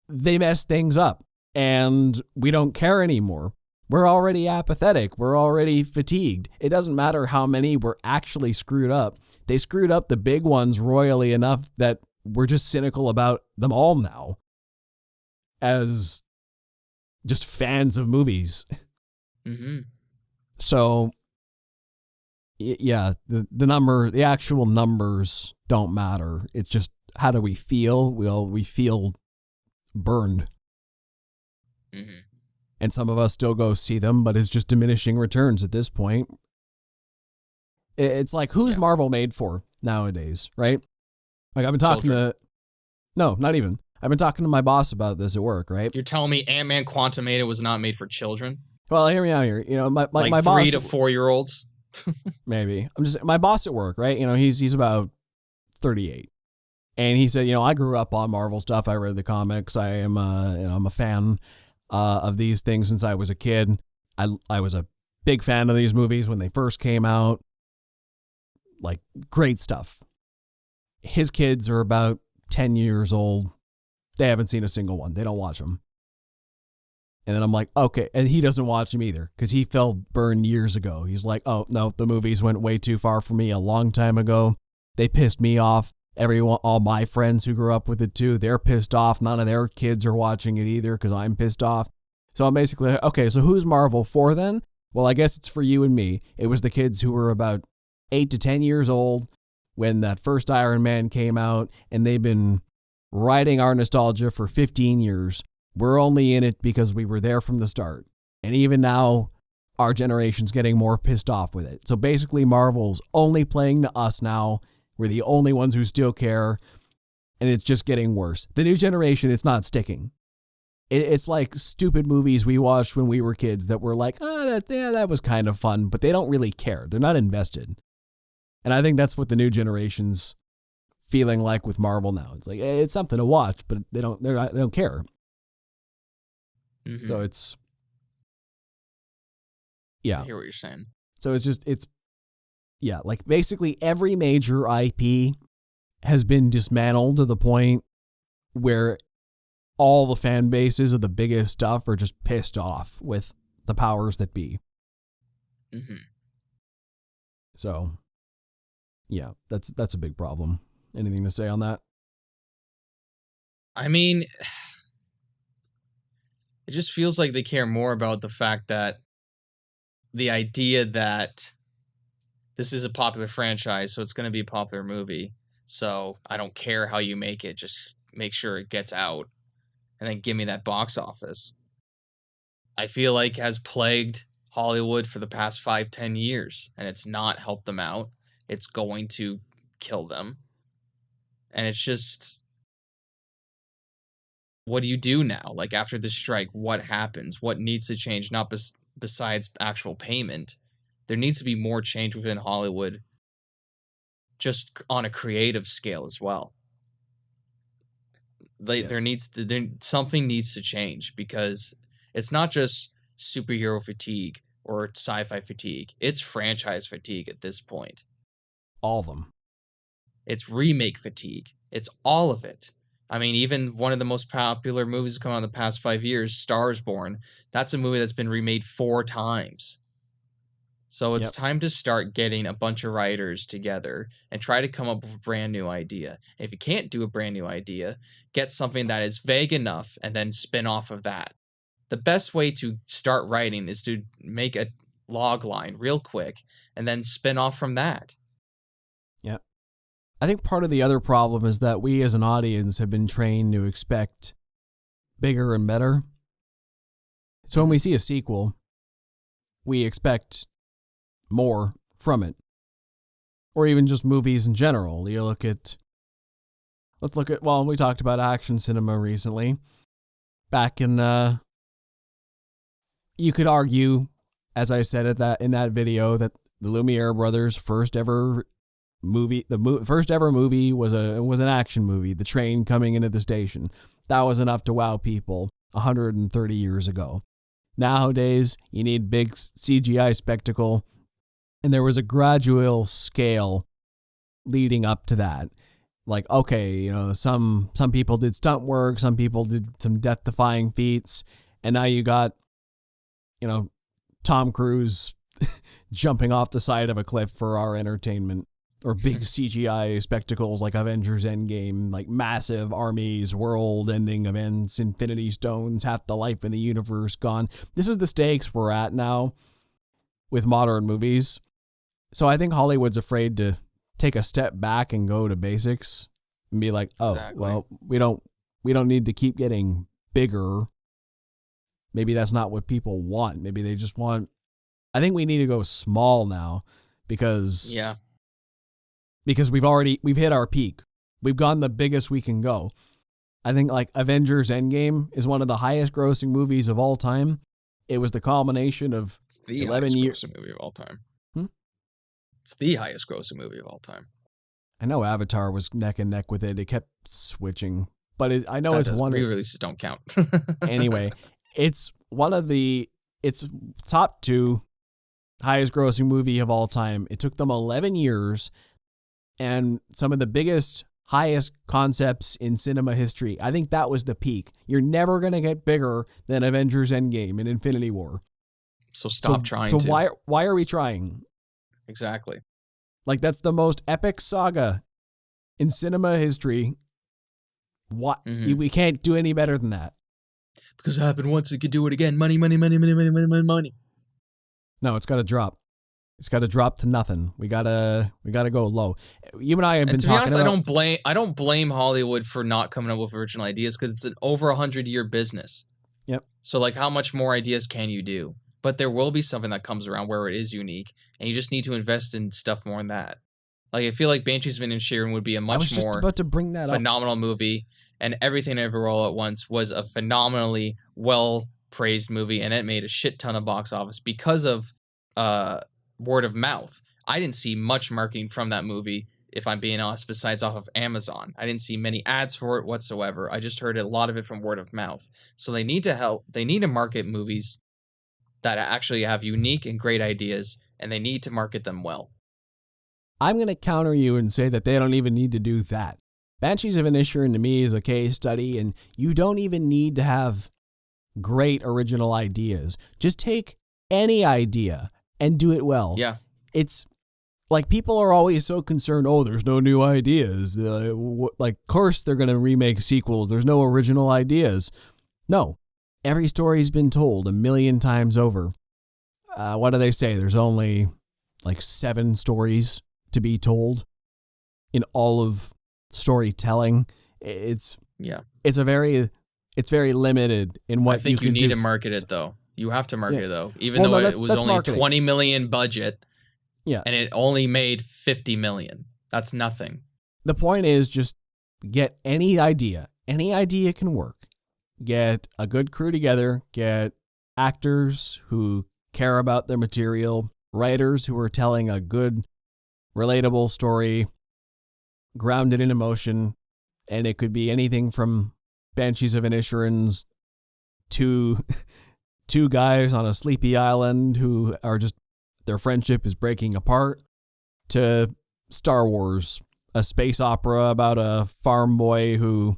A: they mess things up and we don't care anymore. We're already apathetic. We're already fatigued. It doesn't matter how many were actually screwed up. They screwed up the big ones royally enough that we're just cynical about them all now as just fans of movies.
B: Mm-hmm.
A: So, yeah, the actual numbers don't matter. It's just, how do we feel? Well, we feel burned.
B: Mm-hmm.
A: And some of us still go see them, but it's just diminishing returns at this point. It's like, who's Marvel made for nowadays, right? Like, I've been talking to... No, not even. I've been talking to my boss about this at work, right?
B: You're telling me Ant-Man Quantumania was not made for children?
A: Well, hear me out here. You know, my
B: like
A: my
B: 3
A: boss...
B: to 4-year-olds?
A: Maybe. My boss at work, right? You know, he's about 38. And he said, you know, I grew up on Marvel stuff. I read the comics. I'm a fan of these things since I was a kid. I was a big fan of these movies when they first came out. Like, great stuff. His kids are about 10 years old. They haven't seen a single one. They don't watch them. And then I'm like, okay. And he doesn't watch them either because he felt burned years ago. He's like, oh, no, the movies went way too far for me a long time ago. They pissed me off. All my friends who grew up with it too, they're pissed off. None of their kids are watching it either because I'm pissed off. So I'm basically like, okay, so who's Marvel for then? Well, I guess it's for you and me. It was the kids who were about 8 to 10 years old when that first Iron Man came out, and they've been riding our nostalgia for 15 years. We're only in it because we were there from the start. And even now, our generation's getting more pissed off with it. So basically, Marvel's only playing to us now. We're the only ones who still care, and it's just getting worse. The new generation, it's not sticking. It's like stupid movies we watched when we were kids that were like, that was kind of fun, but they don't really care. They're not invested. And I think that's what the new generation's feeling like with Marvel now. It's like it's something to watch, but they don't care.
B: Mm-hmm.
A: So it's yeah.
B: I hear what you're saying.
A: So like basically every major IP has been dismantled to the point where all the fan bases of the biggest stuff are just pissed off with the powers that be.
B: Mm-hmm.
A: So, yeah, that's a big problem. Anything to say on that?
B: I mean, it just feels like they care more about the fact that the idea that this is a popular franchise, so it's going to be a popular movie. So I don't care how you make it, just make sure it gets out and then give me that box office. I feel like has plagued Hollywood for the past 5-10 years, and it's not helped them out. It's going to kill them. And it's just, what do you do now? Like, after the strike, what happens? What needs to change? Not besides actual payment. There needs to be more change within Hollywood, just on a creative scale as well. Yes. Something needs to change, because it's not just superhero fatigue or sci-fi fatigue. It's franchise fatigue at this point.
A: All of them.
B: It's remake fatigue. It's all of it. I mean, even one of the most popular movies to come out in the past 5 years, Stars Born, that's a movie that's been remade 4 times. So it's time to start getting a bunch of writers together and try to come up with a brand new idea. If you can't do a brand new idea, get something that is vague enough and then spin off of that. The best way to start writing is to make a log line real quick and then spin off from that.
A: Yeah. I think part of the other problem is that we as an audience have been trained to expect bigger and better. So when we see a sequel, we expect more from it. Or even just movies in general. We talked about action cinema recently. Back in, you could argue, as I said in that video, that the Lumiere brothers' first ever movie was an action movie, the train coming into the station. That was enough to wow people 130 years ago. Nowadays, you need big CGI spectacle, and there was a gradual scale leading up to that. Like, okay, some people did stunt work, some people did some death-defying feats, and now you got, Tom Cruise jumping off the side of a cliff for our entertainment, or big CGI spectacles like Avengers Endgame, like massive armies, world-ending events, Infinity Stones, half the life in the universe gone. This is the stakes we're at now with modern movies. So I think Hollywood's afraid to take a step back and go to basics and be like, well, we don't need to keep getting bigger. Maybe that's not what people want. Maybe they just want, I think we need to go small now because we've hit our peak. We've gone the biggest we can go. I think like Avengers Endgame is one of the highest grossing movies of all time. It was the culmination of 11 years.
B: It's the highest grossing movie of all time. It's the highest grossing movie of all time.
A: I know Avatar was neck and neck with it. It kept switching, but I know it's one.
B: Re-releases don't count.
A: Anyway, it's top 2 highest grossing movie of all time. It took them 11 years and some of the biggest, highest concepts in cinema history. I think that was the peak. You're never going to get bigger than Avengers Endgame and Infinity War.
B: So stop trying
A: to. So why are we trying?
B: Exactly.
A: Like, that's the most epic saga in cinema history. What?
B: Mm-hmm.
A: We can't do any better than that.
B: Because it happened once, it could do it again. Money, money, money, money, money, money, money.
A: No, it's got to drop. It's got to drop to nothing. We gotta go low. You and I have been talking about.
B: To be honest, I don't blame Hollywood for not coming up with original ideas, because it's an over 100-year business.
A: Yep.
B: So like, how much more ideas can you do? But there will be something that comes around where it is unique, and you just need to invest in stuff more than that. Like, I feel like Banshees of Inisherin would be a much more
A: about to bring that
B: phenomenal movie, and Everything Everywhere All at Once was a phenomenally well-praised movie, and it made a shit ton of box office because of word of mouth. I didn't see much marketing from that movie if I'm being honest, besides off of Amazon. I didn't see many ads for it whatsoever. I just heard a lot of it from word of mouth. So they need to market movies that actually have unique and great ideas, and they need to market them well.
A: I'm going to counter you and say that they don't even need to do that. Banshees of Inisherin to me is a case study, and you don't even need to have great original ideas. Just take any idea and do it well.
B: Yeah.
A: It's like people are always so concerned, oh, there's no new ideas. Like, of course they're going to remake sequels. There's no original ideas. No, every story's been told a million times over. What do they say? There's only like 7 stories to be told in all of storytelling. It's very limited in what
B: I think you need
A: do.
B: to market it though. You have to market it though, even though it was only marketing. 20 million budget.
A: Yeah,
B: and it only made 50 million. That's nothing.
A: The point is just get any idea. Any idea can work. Get a good crew together. Get actors who care about their material. Writers who are telling a good, relatable story, grounded in emotion, and it could be anything from Banshees of Inisherin's two guys on a sleepy island who are just, their friendship is breaking apart, to Star Wars, a space opera about a farm boy who,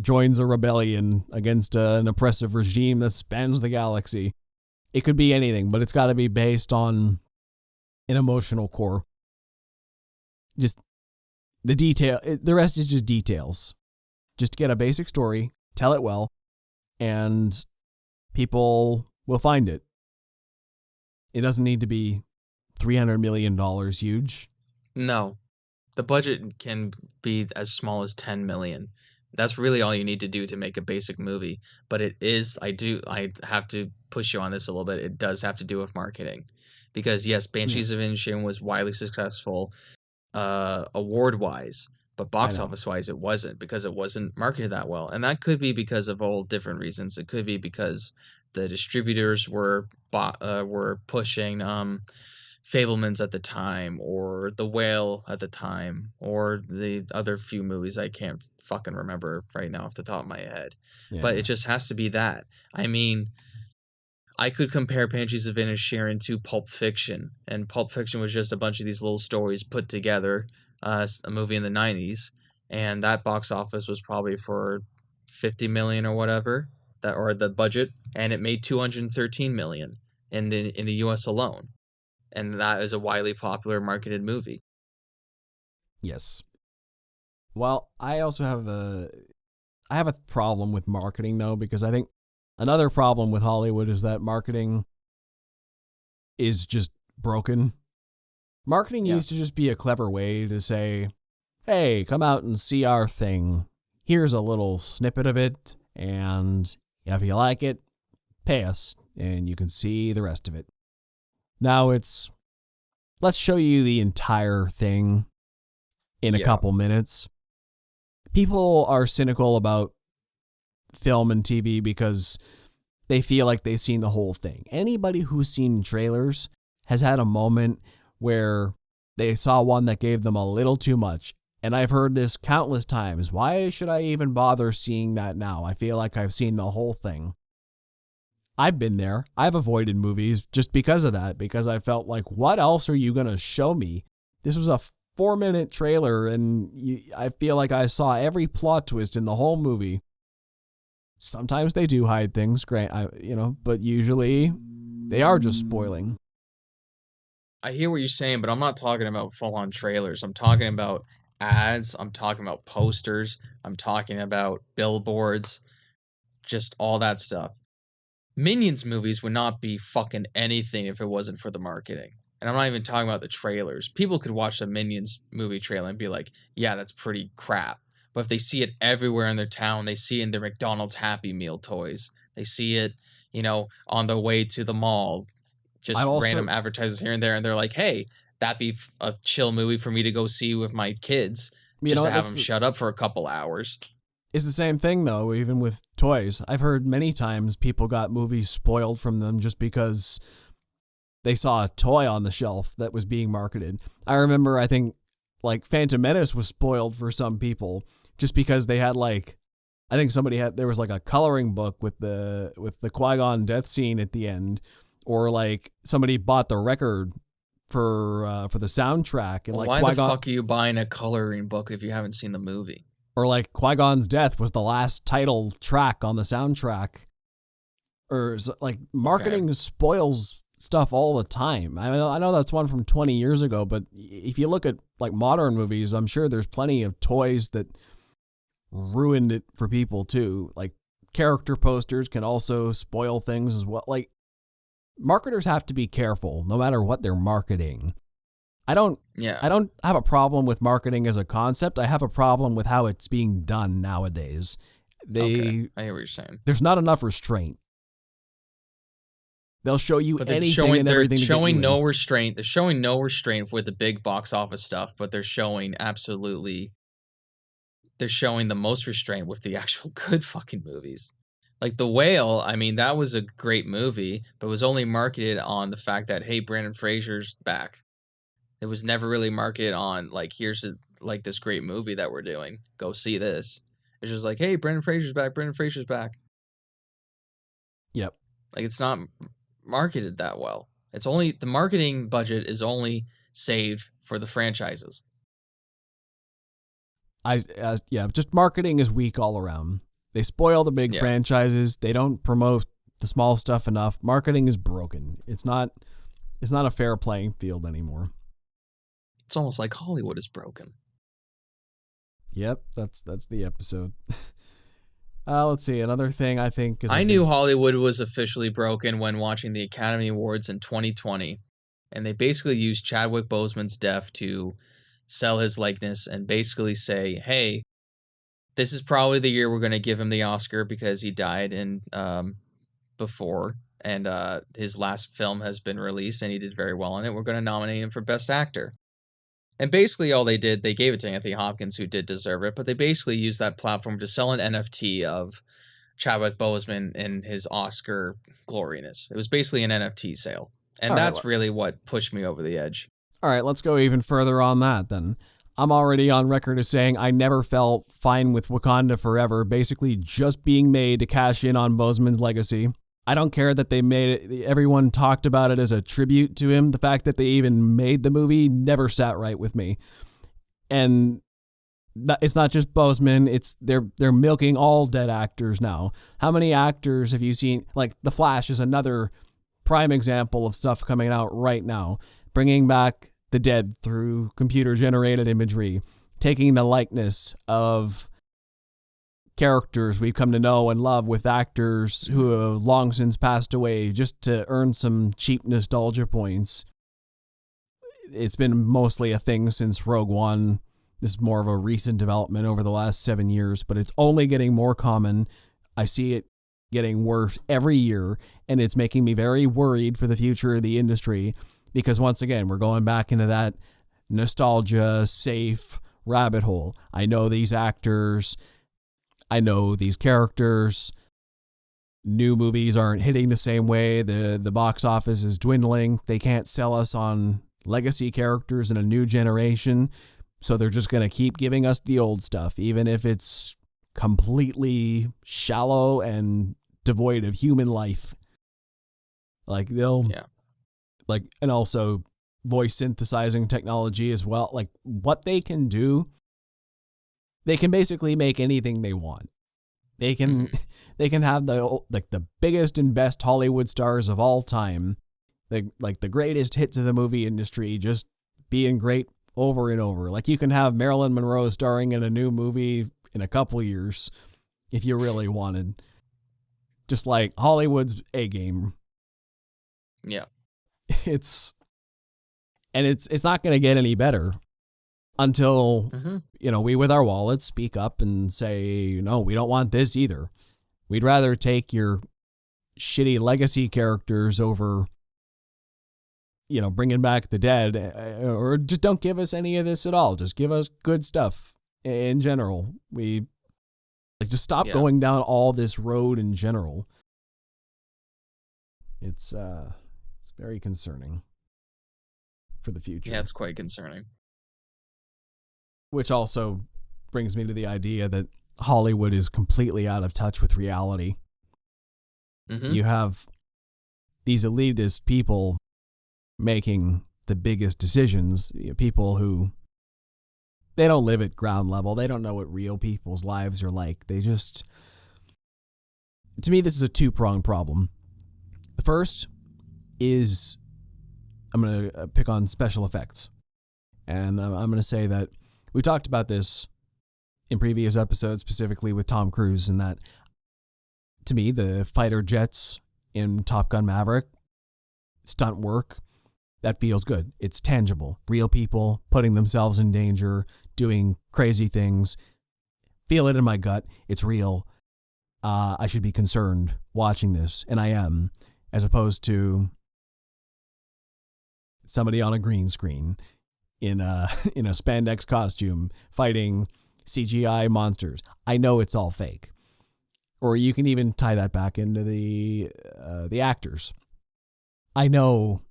A: joins a rebellion against an oppressive regime that spans the galaxy. It could be anything, but it's got to be based on an emotional core. Just the rest is just details. Just get a basic story, tell it well, and people will find it. It doesn't need to be $300 million huge.
B: No. The budget can be as small as 10 million. That's really all you need to do to make a basic movie. But I have to push you on this a little bit. It does have to do with marketing. Because yes, Banshees of Inisherin was widely successful award-wise, but box office-wise it wasn't, because it wasn't marketed that well. And that could be because of all different reasons. It could be because the distributors were pushing Fabelmans at the time, or The Whale at the time, or the other few movies I can't fucking remember right now off the top of my head. Yeah. But it just has to be that. I mean, I could compare Banshees of Inisherin to Pulp Fiction, and Pulp Fiction was just a bunch of these little stories put together, a movie in the 90s, and that box office was probably for 50 million or whatever, or the budget, and it made 213 million in the US alone. And that is a widely popular marketed movie.
A: Yes. Well, I also have a problem with marketing though, because I think another problem with Hollywood is that marketing is just broken. Marketing used to just be a clever way to say, hey, come out and see our thing. Here's a little snippet of it, and if you like it, pay us, and you can see the rest of it. Now it's, let's show you the entire thing in a couple minutes. People are cynical about film and TV because they feel like they've seen the whole thing. Anybody who's seen trailers has had a moment where they saw one that gave them a little too much. And I've heard this countless times. Why should I even bother seeing that now? I feel like I've seen the whole thing. I've been there. I've avoided movies just because of that, because I felt like, what else are you going to show me? This was a 4-minute trailer, and I feel like I saw every plot twist in the whole movie. Sometimes they do hide things, but usually they are just spoiling.
B: I hear what you're saying, but I'm not talking about full-on trailers. I'm talking about ads. I'm talking about posters. I'm talking about billboards. Just all that stuff. Minions movies would not be fucking anything if it wasn't for the marketing. And I'm not even talking about the trailers. People could watch the Minions movie trailer and be like, yeah, that's pretty crap. But if they see it everywhere in their town, they see it in their McDonald's Happy Meal toys. They see it, on the way to the mall. Just random advertisers here and there. And they're like, hey, that'd be a chill movie for me to go see with my kids. Just to have them shut up for a couple hours.
A: It's the same thing, though, even with toys. I've heard many times people got movies spoiled from them just because they saw a toy on the shelf that was being marketed. I remember, I think, like, Phantom Menace was spoiled for some people just because they had, like, I think there was like a coloring book with the Qui-Gon death scene at the end, or like somebody bought the record for the soundtrack, and like
B: why
A: Qui-Gon,
B: the fuck are you buying a coloring book if you haven't seen the movie?
A: or like Qui-Gon's death was the last title track on the soundtrack, or like marketing spoils stuff all the time. I know that's one from 20 years ago, but if you look at like modern movies, I'm sure there's plenty of toys that ruined it for people too. Like character posters can also spoil things as well. Like marketers have to be careful no matter what they're marketing. I don't have a problem with marketing as a concept. I have a problem with how it's being done nowadays.
B: Okay, I hear what you're saying.
A: There's not enough restraint. They'll show you anything and everything.
B: They're showing no restraint. They're showing no restraint with the big box office stuff, but they're showing the most restraint with the actual good fucking movies. Like The Whale, I mean, that was a great movie, but it was only marketed on the fact that, hey, Brendan Fraser's back. It was never really marketed on, like, here's this great movie that we're doing. Go see this. It's just like, hey, Brendan Fraser's back.
A: Yep.
B: Like, it's not marketed that well. It's only, the marketing budget is only saved for the franchises.
A: Just marketing is weak all around. They spoil the big franchises. They don't promote the small stuff enough. Marketing is broken. It's not a fair playing field anymore.
B: It's almost like Hollywood is broken.
A: Yep, that's the episode. Let's see. Another thing I think is...
B: I knew Hollywood was officially broken when watching the Academy Awards in 2020, and they basically used Chadwick Boseman's death to sell his likeness and basically say, hey, this is probably the year we're going to give him the Oscar because he died in before, and his last film has been released and he did very well in it. We're going to nominate him for Best Actor. And basically all they did, they gave it to Anthony Hopkins, who did deserve it, but they basically used that platform to sell an NFT of Chadwick Boseman in his Oscar gloriness. It was basically an NFT sale. And that's really what pushed me over the edge.
A: All right, let's go even further on that then. I'm already on record as saying I never felt fine with Wakanda Forever basically just being made to cash in on Boseman's legacy. I don't care that they made it, everyone talked about it as a tribute to him. The fact that they even made the movie never sat right with me. And it's not just Boseman, it's they're milking all dead actors now. How many actors have you seen? Like The Flash is another prime example of stuff coming out right now, bringing back the dead through computer-generated imagery, taking the likeness of characters we've come to know and love with actors who have long since passed away just to earn some cheap nostalgia points. It's been mostly a thing since Rogue One. This is more of a recent development over the last 7 years, but it's only getting more common. I see it getting worse every year, and it's making me very worried for the future of the industry because, once again, we're going back into that nostalgia safe rabbit hole. I know these actors, I know these characters. New movies aren't hitting the same way. The box office is dwindling. They can't sell us on legacy characters in a new generation, so they're just going to keep giving us the old stuff, even if it's completely shallow and devoid of human life. Like and also voice synthesizing technology as well. Like what they can do, they can basically make anything they want. They can have the biggest and best Hollywood stars of all time, the greatest hits of the movie industry, just being great over and over. Like you can have Marilyn Monroe starring in a new movie in a couple years if you really wanted. Just like Hollywood's A game.
B: Yeah.
A: It's not going to get any better until, we with our wallets speak up and say, no, we don't want this either. We'd rather take your shitty legacy characters over, bringing back the dead, or just don't give us any of this at all. Just give us good stuff in general. We just stop going down all this road in general. It's It's very concerning for the future.
B: Yeah, it's quite concerning.
A: Which also brings me to the idea that Hollywood is completely out of touch with reality.
B: Mm-hmm.
A: You have these elitist people making the biggest decisions, people who, they don't live at ground level. They don't know what real people's lives are like. They just, to me, this is a two-pronged problem. The first is, I'm going to pick on special effects. And I'm going to say that we talked about this in previous episodes, specifically with Tom Cruise, and that, to me, the fighter jets in Top Gun Maverick, stunt work, that feels good. It's tangible. Real people putting themselves in danger, doing crazy things. Feel it in my gut. It's real. I should be concerned watching this, and I am, as opposed to somebody on a green screen in a spandex costume fighting CGI monsters. I know it's all fake. Or you can even tie that back into the actors. I know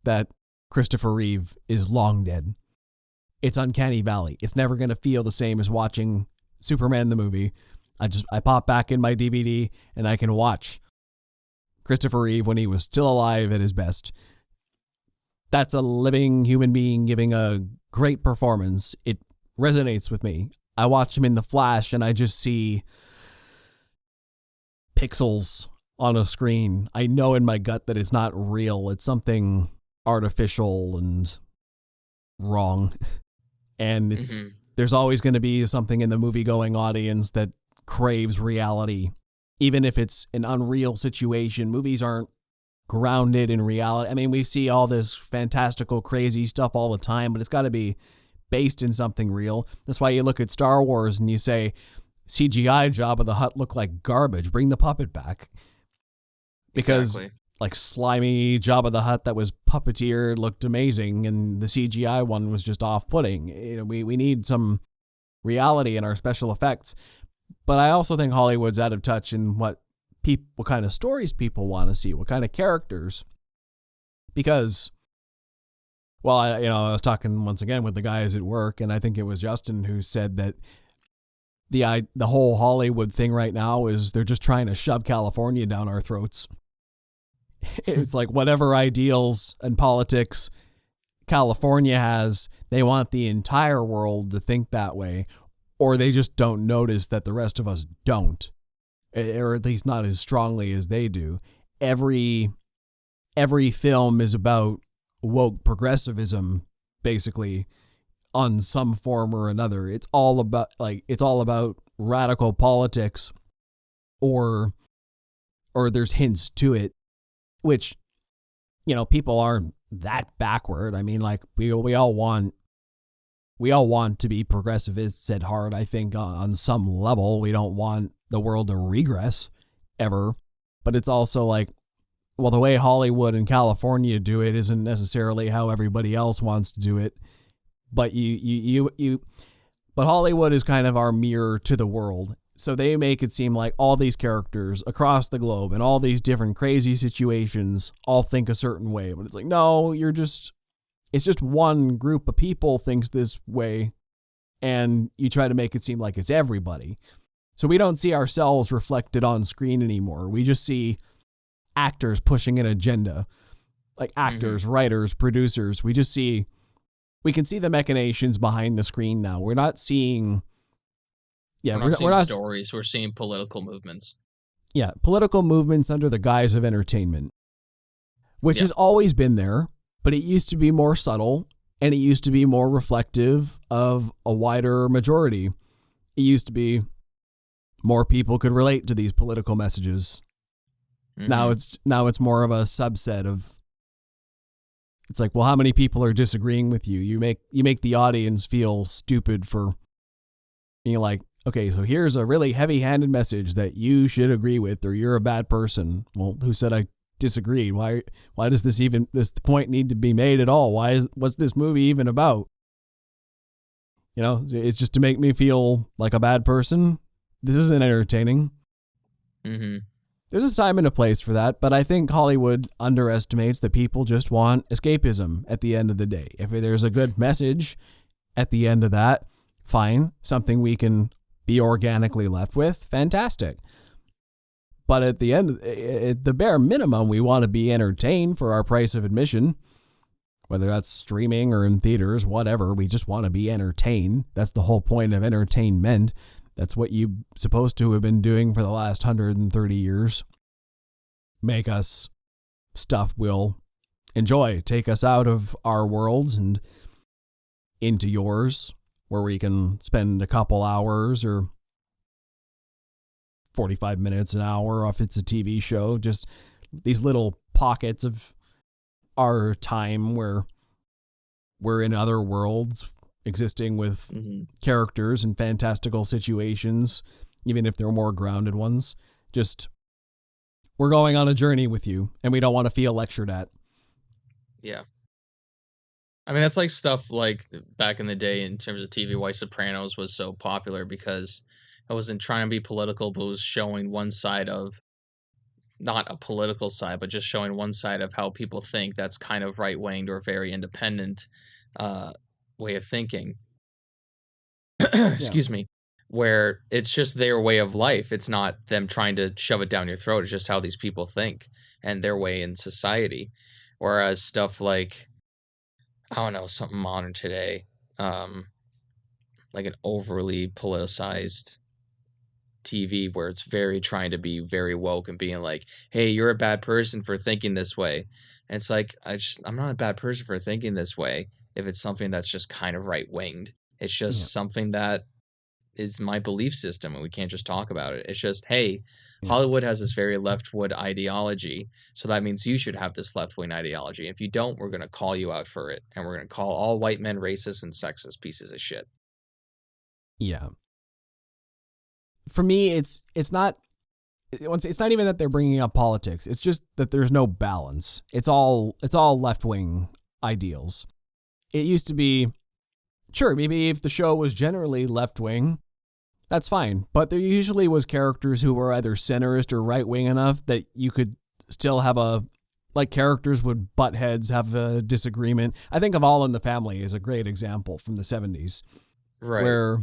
A: that Christopher Reeve is long dead. It's uncanny valley. It's never going to feel the same as watching Superman the movie. I pop back in my DVD and I can watch Christopher Reeve when he was still alive at his best. That's a living human being giving a great performance. It resonates with me. I watch him in The Flash and I just see pixels on a screen. I know in my gut that it's not real. It's something artificial and wrong. And there's always going to be something in the movie-going audience that craves reality. Even if it's an unreal situation, movies aren't grounded in reality. I mean, we see all this fantastical, crazy stuff all the time, but it's got to be based in something real. That's why you look at Star Wars and you say, CGI Jabba the Hutt looked like garbage. Bring the puppet back. Because
B: exactly.
A: Like slimy Jabba the Hutt that was puppeteered looked amazing, and the CGI one was just off-putting. You know, we need some reality in our special effects. But I also think Hollywood's out of touch in what kind of stories people want to see, what kind of characters. Because, well, I was talking once again with the guys at work, and I think it was Justin who said that the whole Hollywood thing right now is they're just trying to shove California down our throats. It's like whatever ideals and politics California has, they want the entire world to think that way, or they just don't notice that the rest of us don't, or at least not as strongly as they do. Every film is about woke progressivism, basically, on some form or another. It's all about radical politics, or there's hints to it, which, people aren't that backward. I mean, like we all want to be progressivists at heart. I think on some level, we don't want the world to regress ever, but it's also like, well, the way Hollywood and California do it isn't necessarily how everybody else wants to do it. But but Hollywood is kind of our mirror to the world. So they make it seem like all these characters across the globe and all these different crazy situations all think a certain way. But it's like, no, it's just one group of people thinks this way, and you try to make it seem like it's everybody. So we don't see ourselves reflected on screen anymore. We just see actors pushing an agenda, like actors, writers, producers. We can see the machinations behind the screen now. We're not seeing... Yeah,
B: we're not seeing stories. We're seeing political movements.
A: Yeah, political movements under the guise of entertainment, which has always been there, but it used to be more subtle, and it used to be more reflective of a wider majority. It used to be more people could relate to these political messages. Now it's more of a subset of... It's like, well, how many people are disagreeing with you? You make the audience feel stupid for being like, okay, so here's a really heavy-handed message that you should agree with, or you're a bad person. Well, who said I disagreed? Why does this point need to be made at all? What's this movie even about? It's just to make me feel like a bad person. This isn't entertaining. There's a time and a place for that, but I think Hollywood underestimates that people just want escapism at the end of the day. If there's a good message at the end of that, fine. Something we can be organically left with, fantastic. But at the end, at the bare minimum, we want to be entertained for our price of admission. Whether that's streaming or in theaters, whatever, we just want to be entertained. That's the whole point of entertainment. That's what you're supposed to have been doing for the last 130 years. Make us stuff we'll enjoy. Take us out of our worlds and into yours, where we can spend a couple hours or 45 minutes, an hour, if it's a TV show, just these little pockets of our time where we're in other worlds, existing with characters and fantastical situations, even if they're more grounded ones. Just, we're going on a journey with you, and we don't want to feel lectured at.
B: Yeah. I mean, that's like stuff like back in the day in terms of TV, why Sopranos was so popular, because it wasn't trying to be political, but it was showing one side of, not a political side, but just showing one side of how people think that's kind of right-winged or very independent way of thinking. Excuse me. Where it's just their way of life. It's not them trying to shove it down your throat. It's just how these people think and their way in society. Whereas stuff like, I don't know, something modern today, like an overly politicized TV where it's very trying to be very woke and being like, hey, you're a bad person for thinking this way. And it's like, I'm not a bad person for thinking this way if it's something that's just kind of right-winged. It's just something that is my belief system and we can't just talk about it. It's just, hey, Hollywood has this very leftward ideology, so that means you should have this left-wing ideology. If you don't, we're going to call you out for it, and we're going to call all white men racist and sexist pieces of shit.
A: Yeah. For me, it's not even that they're bringing up politics. It's just that there's no balance. It's all left-wing ideals. It used to be, sure, maybe if the show was generally left-wing, that's fine. But there usually was characters who were either centrist or right-wing enough that you could still have characters would butt heads, have a disagreement. I think of All in the Family is a great example from the 70s.
B: Right.
A: Where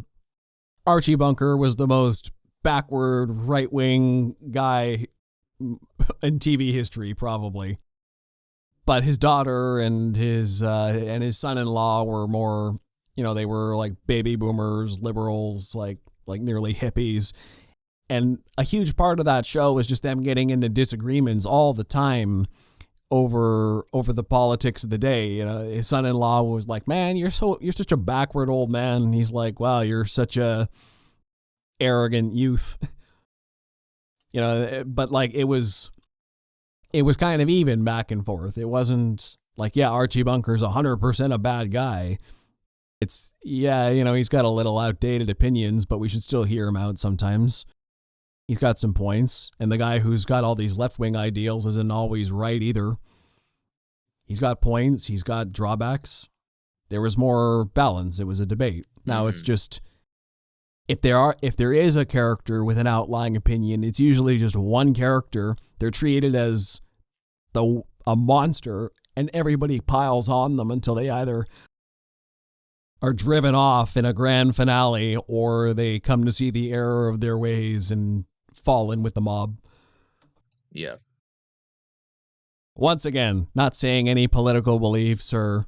A: Archie Bunker was the most backward right-wing guy in TV history, probably. But his daughter and his son-in-law were more, they were like baby boomers, liberals, like nearly hippies. And a huge part of that show was just them getting into disagreements all the time over the politics of the day. His son-in-law was like, "Man, you're such a backward old man." And he's like, "Wow, you're such a arrogant youth." But like it was kind of even back and forth. It wasn't like, yeah, Archie Bunker's 100% a bad guy. It's, he's got a little outdated opinions, but we should still hear him out sometimes. He's got some points, and the guy who's got all these left-wing ideals isn't always right either. He's got points, he's got drawbacks. There was more balance, it was a debate. Now it's just, if there is a character with an outlying opinion, it's usually just one character. They're treated as a monster, and everybody piles on them until they either are driven off in a grand finale, or they come to see the error of their ways and fall in with the mob.
B: Yeah.
A: Once again, not saying any political beliefs are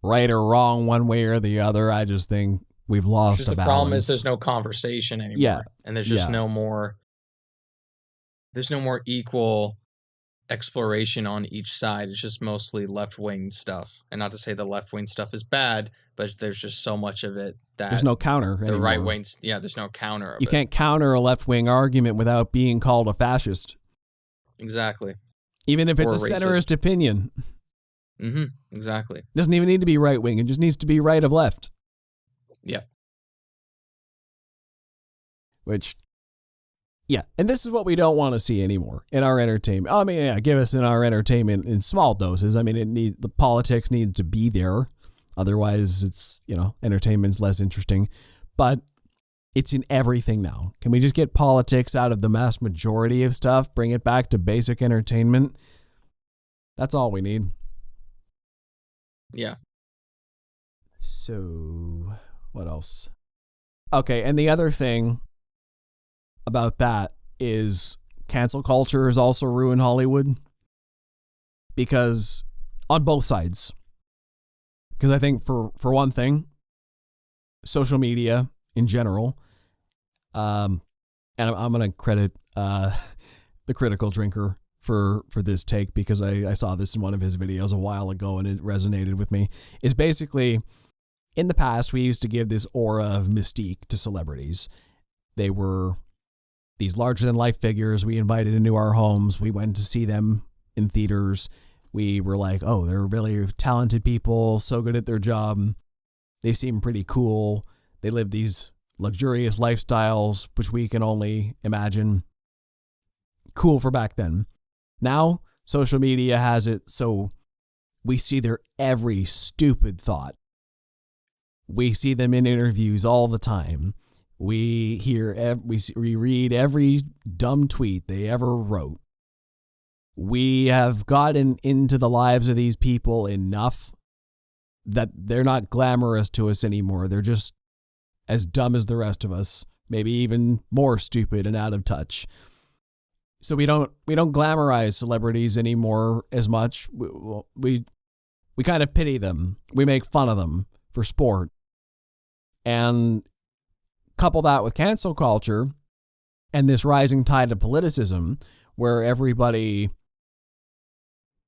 A: right or wrong one way or the other. I just think we've lost the balance. The problem is
B: there's no conversation anymore.
A: Yeah.
B: And there's just no more equal exploration on each side. It's just mostly left-wing stuff. And not to say the left-wing stuff is bad, but there's just so much of it that
A: there's no counter.
B: The right-wing, there's no counter.
A: You can't counter a left-wing argument without being called a fascist.
B: Exactly.
A: Even if it's a centrist opinion.
B: Mm-hmm. Exactly.
A: It doesn't even need to be right-wing. It just needs to be right of left.
B: Yeah.
A: And this is what we don't want to see anymore in our entertainment. I mean, give us in our entertainment in small doses. I mean, the politics need to be there. Otherwise, it's, entertainment's less interesting. But It's in everything now. Can we just get politics out of the mass majority of stuff, bring it back to basic entertainment? That's all we need.
B: Yeah.
A: So, what else? Okay, and the other thing about that is cancel culture has also ruined Hollywood. Because on both sides. Because I think for one thing, social media in general, and I'm going to credit the Critical Drinker for this take, because I saw this in one of his videos a while ago and it resonated with me, is basically, in the past, we used to give this aura of mystique to celebrities. They were these larger-than-life figures we invited into our homes. We went to see them in theaters. We were like, oh, they're really talented people, so good at their job. They seem pretty cool. They live these luxurious lifestyles, which we can only imagine. Cool for back then. Now, social media has it so we see their every stupid thought. We see them in interviews all the time. We read every dumb tweet they ever wrote. We have gotten into the lives of these people enough that they're not glamorous to us anymore. They're just as dumb as the rest of us, maybe even more stupid and out of touch. So we don't glamorize celebrities anymore as much. We kind of pity them. We make fun of them for sport. And couple that with cancel culture and this rising tide of politicism where everybody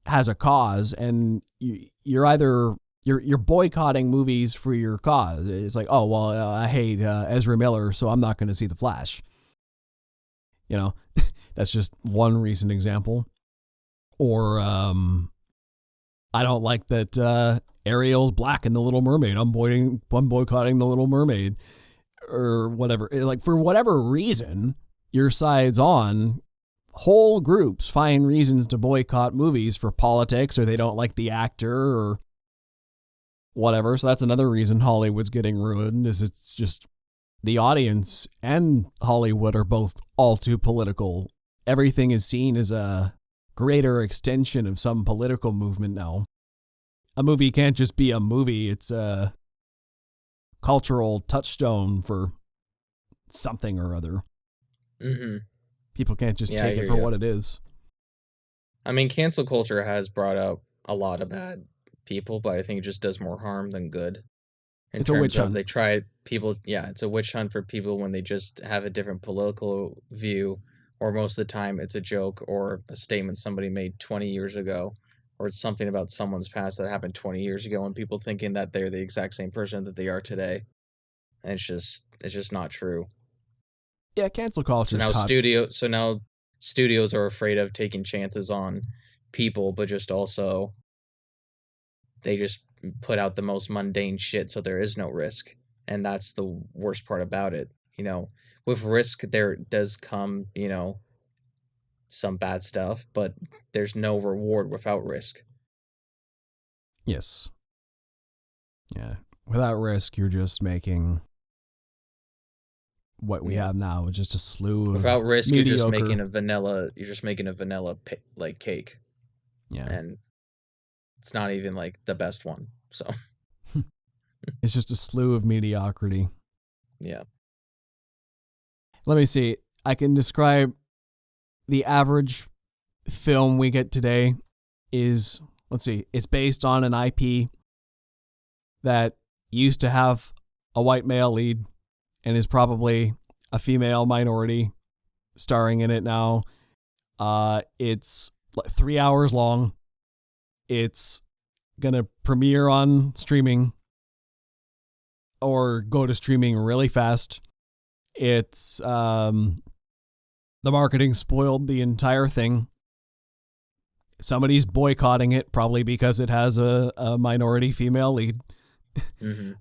A: has a cause, and you're boycotting movies for your cause. It's like, oh, well, I hate Ezra Miller, so I'm not going to see The Flash. You know, that's just one recent example. Or I don't like that Ariel's black in The Little Mermaid. I'm boycotting The Little Mermaid, or whatever. Like, for whatever reason your side's on, whole groups find reasons to boycott movies for politics, or they don't like the actor or whatever. So that's another reason Hollywood's getting ruined, is it's just the audience and Hollywood are both all too political. Everything is seen as a greater extension of some political movement now. A movie can't just be a movie. It's a cultural touchstone for something or other.
B: Mm-hmm.
A: People can't just take it for what it is.
B: I mean, cancel culture has brought up a lot of bad people, but I think it just does more harm than good.
A: It's a witch hunt.
B: They try people, it's a witch hunt for people when they just have a different political view, or most of the time it's a joke or a statement somebody made 20 years ago, or it's something about someone's past that happened 20 years ago, and people thinking that they're the exact same person that they are today. And it's just not true.
A: Yeah, cancel culture.
B: So now studios are afraid of taking chances on people, but just also they just put out the most mundane shit, so there is no risk. And that's the worst part about it. You know, with risk there does come, some bad stuff, but there's no reward without risk.
A: Yes. Yeah. Without risk, you're just making what we have now, just a slew of
B: without risk,
A: mediocre.
B: you're just making a vanilla like cake.
A: Yeah.
B: And it's not even like the best one. So
A: it's just a slew of mediocrity.
B: Yeah.
A: Let me see. I can describe the average film we get today is, it's based on an IP that used to have a white male lead and is probably a female minority starring in it now. It's 3 hours long. It's going to premiere on streaming or go to streaming really fast. It's, the marketing spoiled the entire thing. Somebody's boycotting it, probably because it has a minority female lead.
B: Mm-hmm.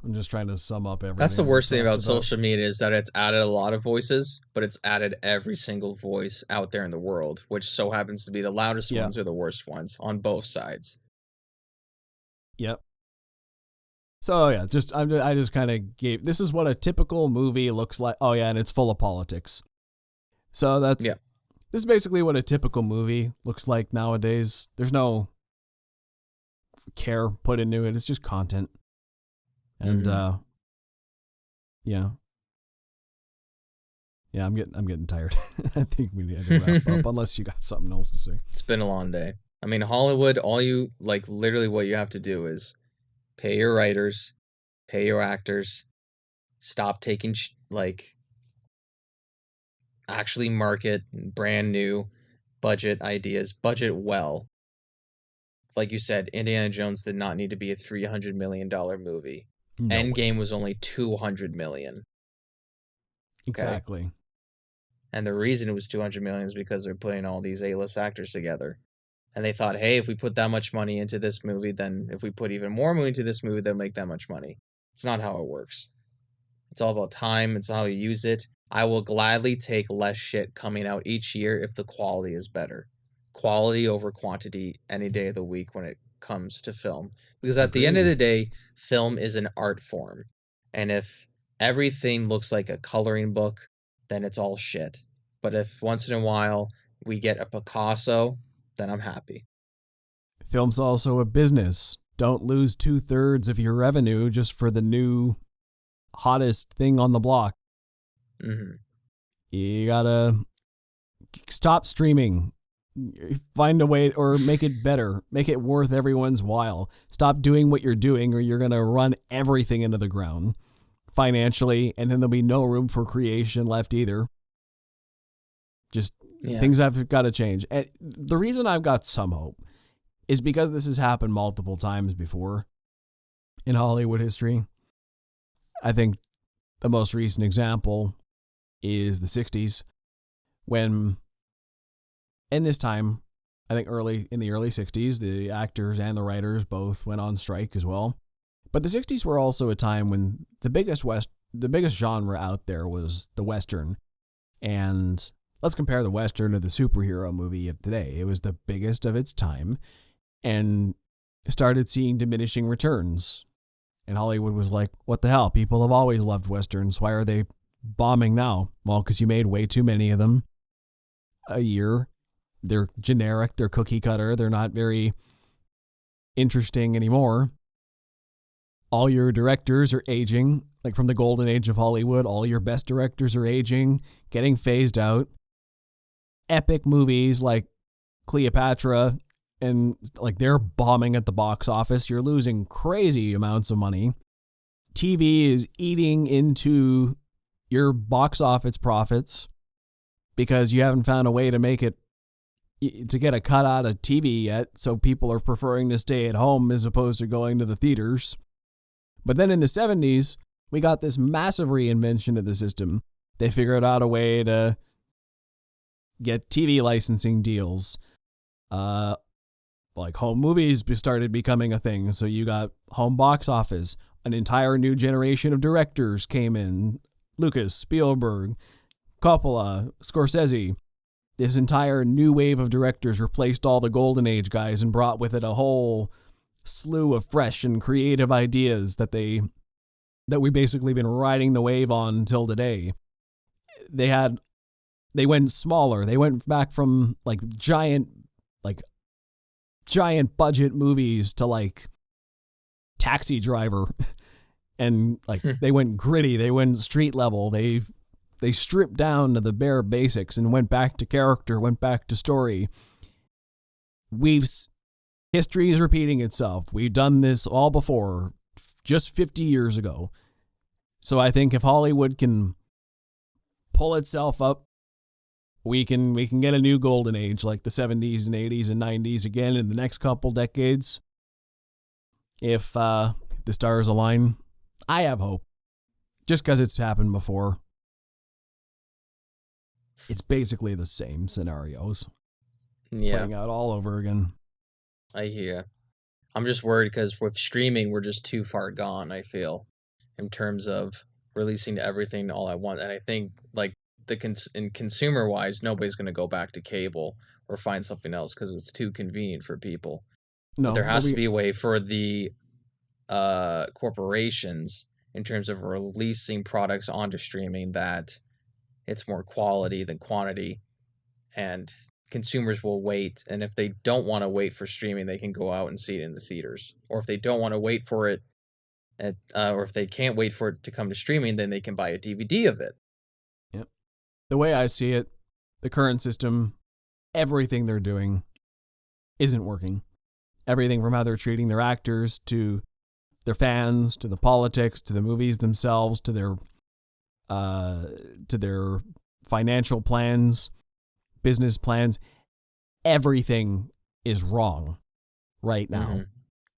A: I'm just trying to sum up everything.
B: That's the worst thing about social media, is that it's added a lot of voices, but it's added every single voice out there in the world, which so happens to be the loudest ones or the worst ones on both sides.
A: Yep. So yeah, I just kind of gave, this is what a typical movie looks like. Oh yeah, and it's full of politics. So this is basically what a typical movie looks like nowadays. There's no care put into it. It's just content. And yeah. Yeah, I'm getting tired. I think we need to wrap up unless you got something else to say.
B: It's been a long day. I mean, Hollywood, literally what you have to do is pay your writers, pay your actors, stop taking, actually market brand new budget ideas, budget well. Like you said, Indiana Jones did not need to be a $300 million movie. No. Endgame was only $200 million.
A: Exactly.
B: And the reason it was $200 million is because they're putting all these A-list actors together. And they thought, hey, if we put that much money into this movie, then if we put even more money into this movie, they'll make that much money. It's not how it works. It's all about time. It's how you use it. I will gladly take less shit coming out each year if the quality is better. Quality over quantity any day of the week when it comes to film. Because at the end of the day, film is an art form. And if everything looks like a coloring book, then it's all shit. But if once in a while we get a Picasso, then I'm happy.
A: Film's also a business. Don't lose 2/3 of your revenue just for the new hottest thing on the block.
B: Mm-hmm.
A: You gotta stop streaming. Find a way, or make it better. Make it worth everyone's while. Stop doing what you're doing, or you're gonna run everything into the ground financially, and then there'll be no room for creation left either. Just things have got to change. And the reason I've got some hope is because this has happened multiple times before in Hollywood history. I think the most recent example is the 60s, when, and this time, I think in the early 60s, the actors and the writers both went on strike as well. But the 60s were also a time when the biggest genre out there was the Western. And let's compare the Western to the superhero movie of today. It was the biggest of its time and started seeing diminishing returns. And Hollywood was like, what the hell? People have always loved Westerns. Why are they bombing now? Well, because you made way too many of them a year. They're generic. They're cookie cutter. They're not very interesting anymore. All your directors are aging, like from the golden age of Hollywood. All your best directors are aging, getting phased out. Epic movies like Cleopatra, and like they're bombing at the box office. You're losing crazy amounts of money. TV is eating into your box office profits because you haven't found a way to make it, to get a cut out of TV yet. So people are preferring to stay at home as opposed to going to the theaters. But then in the 70s, we got this massive reinvention of the system. They figured out a way to get TV licensing deals. Like home movies started becoming a thing. So you got home box office. An entire new generation of directors came in. Lucas, Spielberg, Coppola, Scorsese. This entire new wave of directors replaced all the golden age guys and brought with it a whole slew of fresh and creative ideas that we basically been riding the wave on until today. They went smaller. They went back from giant budget movies to like Taxi Driver, and they went gritty. They went street level. They stripped down to the bare basics and went back to character, went back to story. History is repeating itself. We've done this all before, just 50 years ago. So I think if Hollywood can pull itself up, we can get a new golden age like the 70s and 80s and 90s again in the next couple decades. If the stars align, I have hope. Just because it's happened before. It's basically the same scenarios.
B: Yeah.
A: Playing out all over again.
B: I hear. I'm just worried because with streaming, we're just too far gone, I feel, in terms of releasing everything all at once. And I think, in consumer-wise, nobody's going to go back to cable or find something else because it's too convenient for people. No, but there has to be a way for the corporations in terms of releasing products onto streaming that it's more quality than quantity, and consumers will wait. And if they don't want to wait for streaming, they can go out and see it in the theaters. Or if they don't want to wait for it, or if they can't wait for it to come to streaming, then they can buy a DVD of it.
A: Yep. The way I see it, the current system, everything they're doing isn't working. Everything from how they're treating their actors to their fans, to the politics, to the movies themselves, to their financial plans, business plans, everything is wrong right now. Mm-hmm.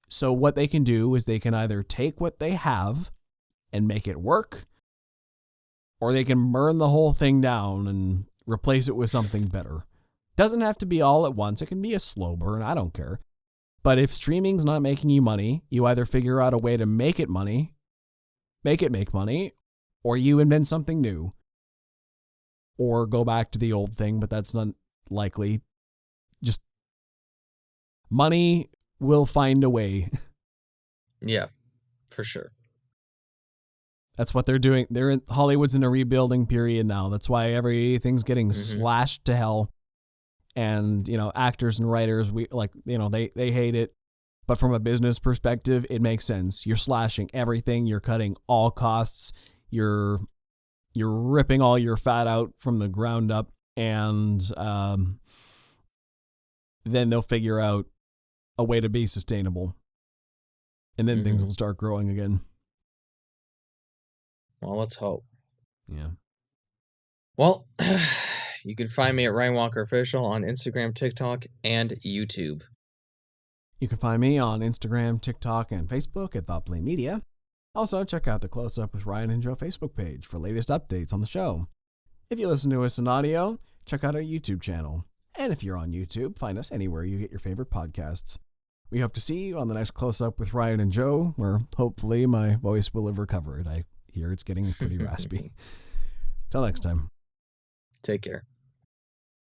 A: So what they can do is they can either take what they have and make it work, or they can burn the whole thing down and replace it with something better. Doesn't have to be all at once. It can be a slow burn. I don't care. But if streaming's not making you money, you either figure out a way to make it make money, or you invent something new, or go back to the old thing, but that's not likely. Just money will find a way.
B: Yeah, for sure.
A: That's what they're doing. Hollywood's in a rebuilding period now. That's why everything's getting slashed to hell. And, actors and writers, they hate it. But from a business perspective, it makes sense. You're slashing everything. You're cutting all costs. You're ripping all your fat out from the ground up. And then they'll figure out a way to be sustainable. And then things will start growing again.
B: Well, let's hope.
A: Yeah.
B: Well, you can find me at Ryan Walker Official on Instagram, TikTok, and YouTube.
A: You can find me on Instagram, TikTok, and Facebook at ThoughtPlay Media. Also, check out the Close Up with Ryan and Joe Facebook page for latest updates on the show. If you listen to us in audio, check out our YouTube channel. And if you're on YouTube, find us anywhere you get your favorite podcasts. We hope to see you on the next Close Up with Ryan and Joe, where hopefully my voice will have recovered. I hear it's getting pretty raspy. Till next time.
B: Take care.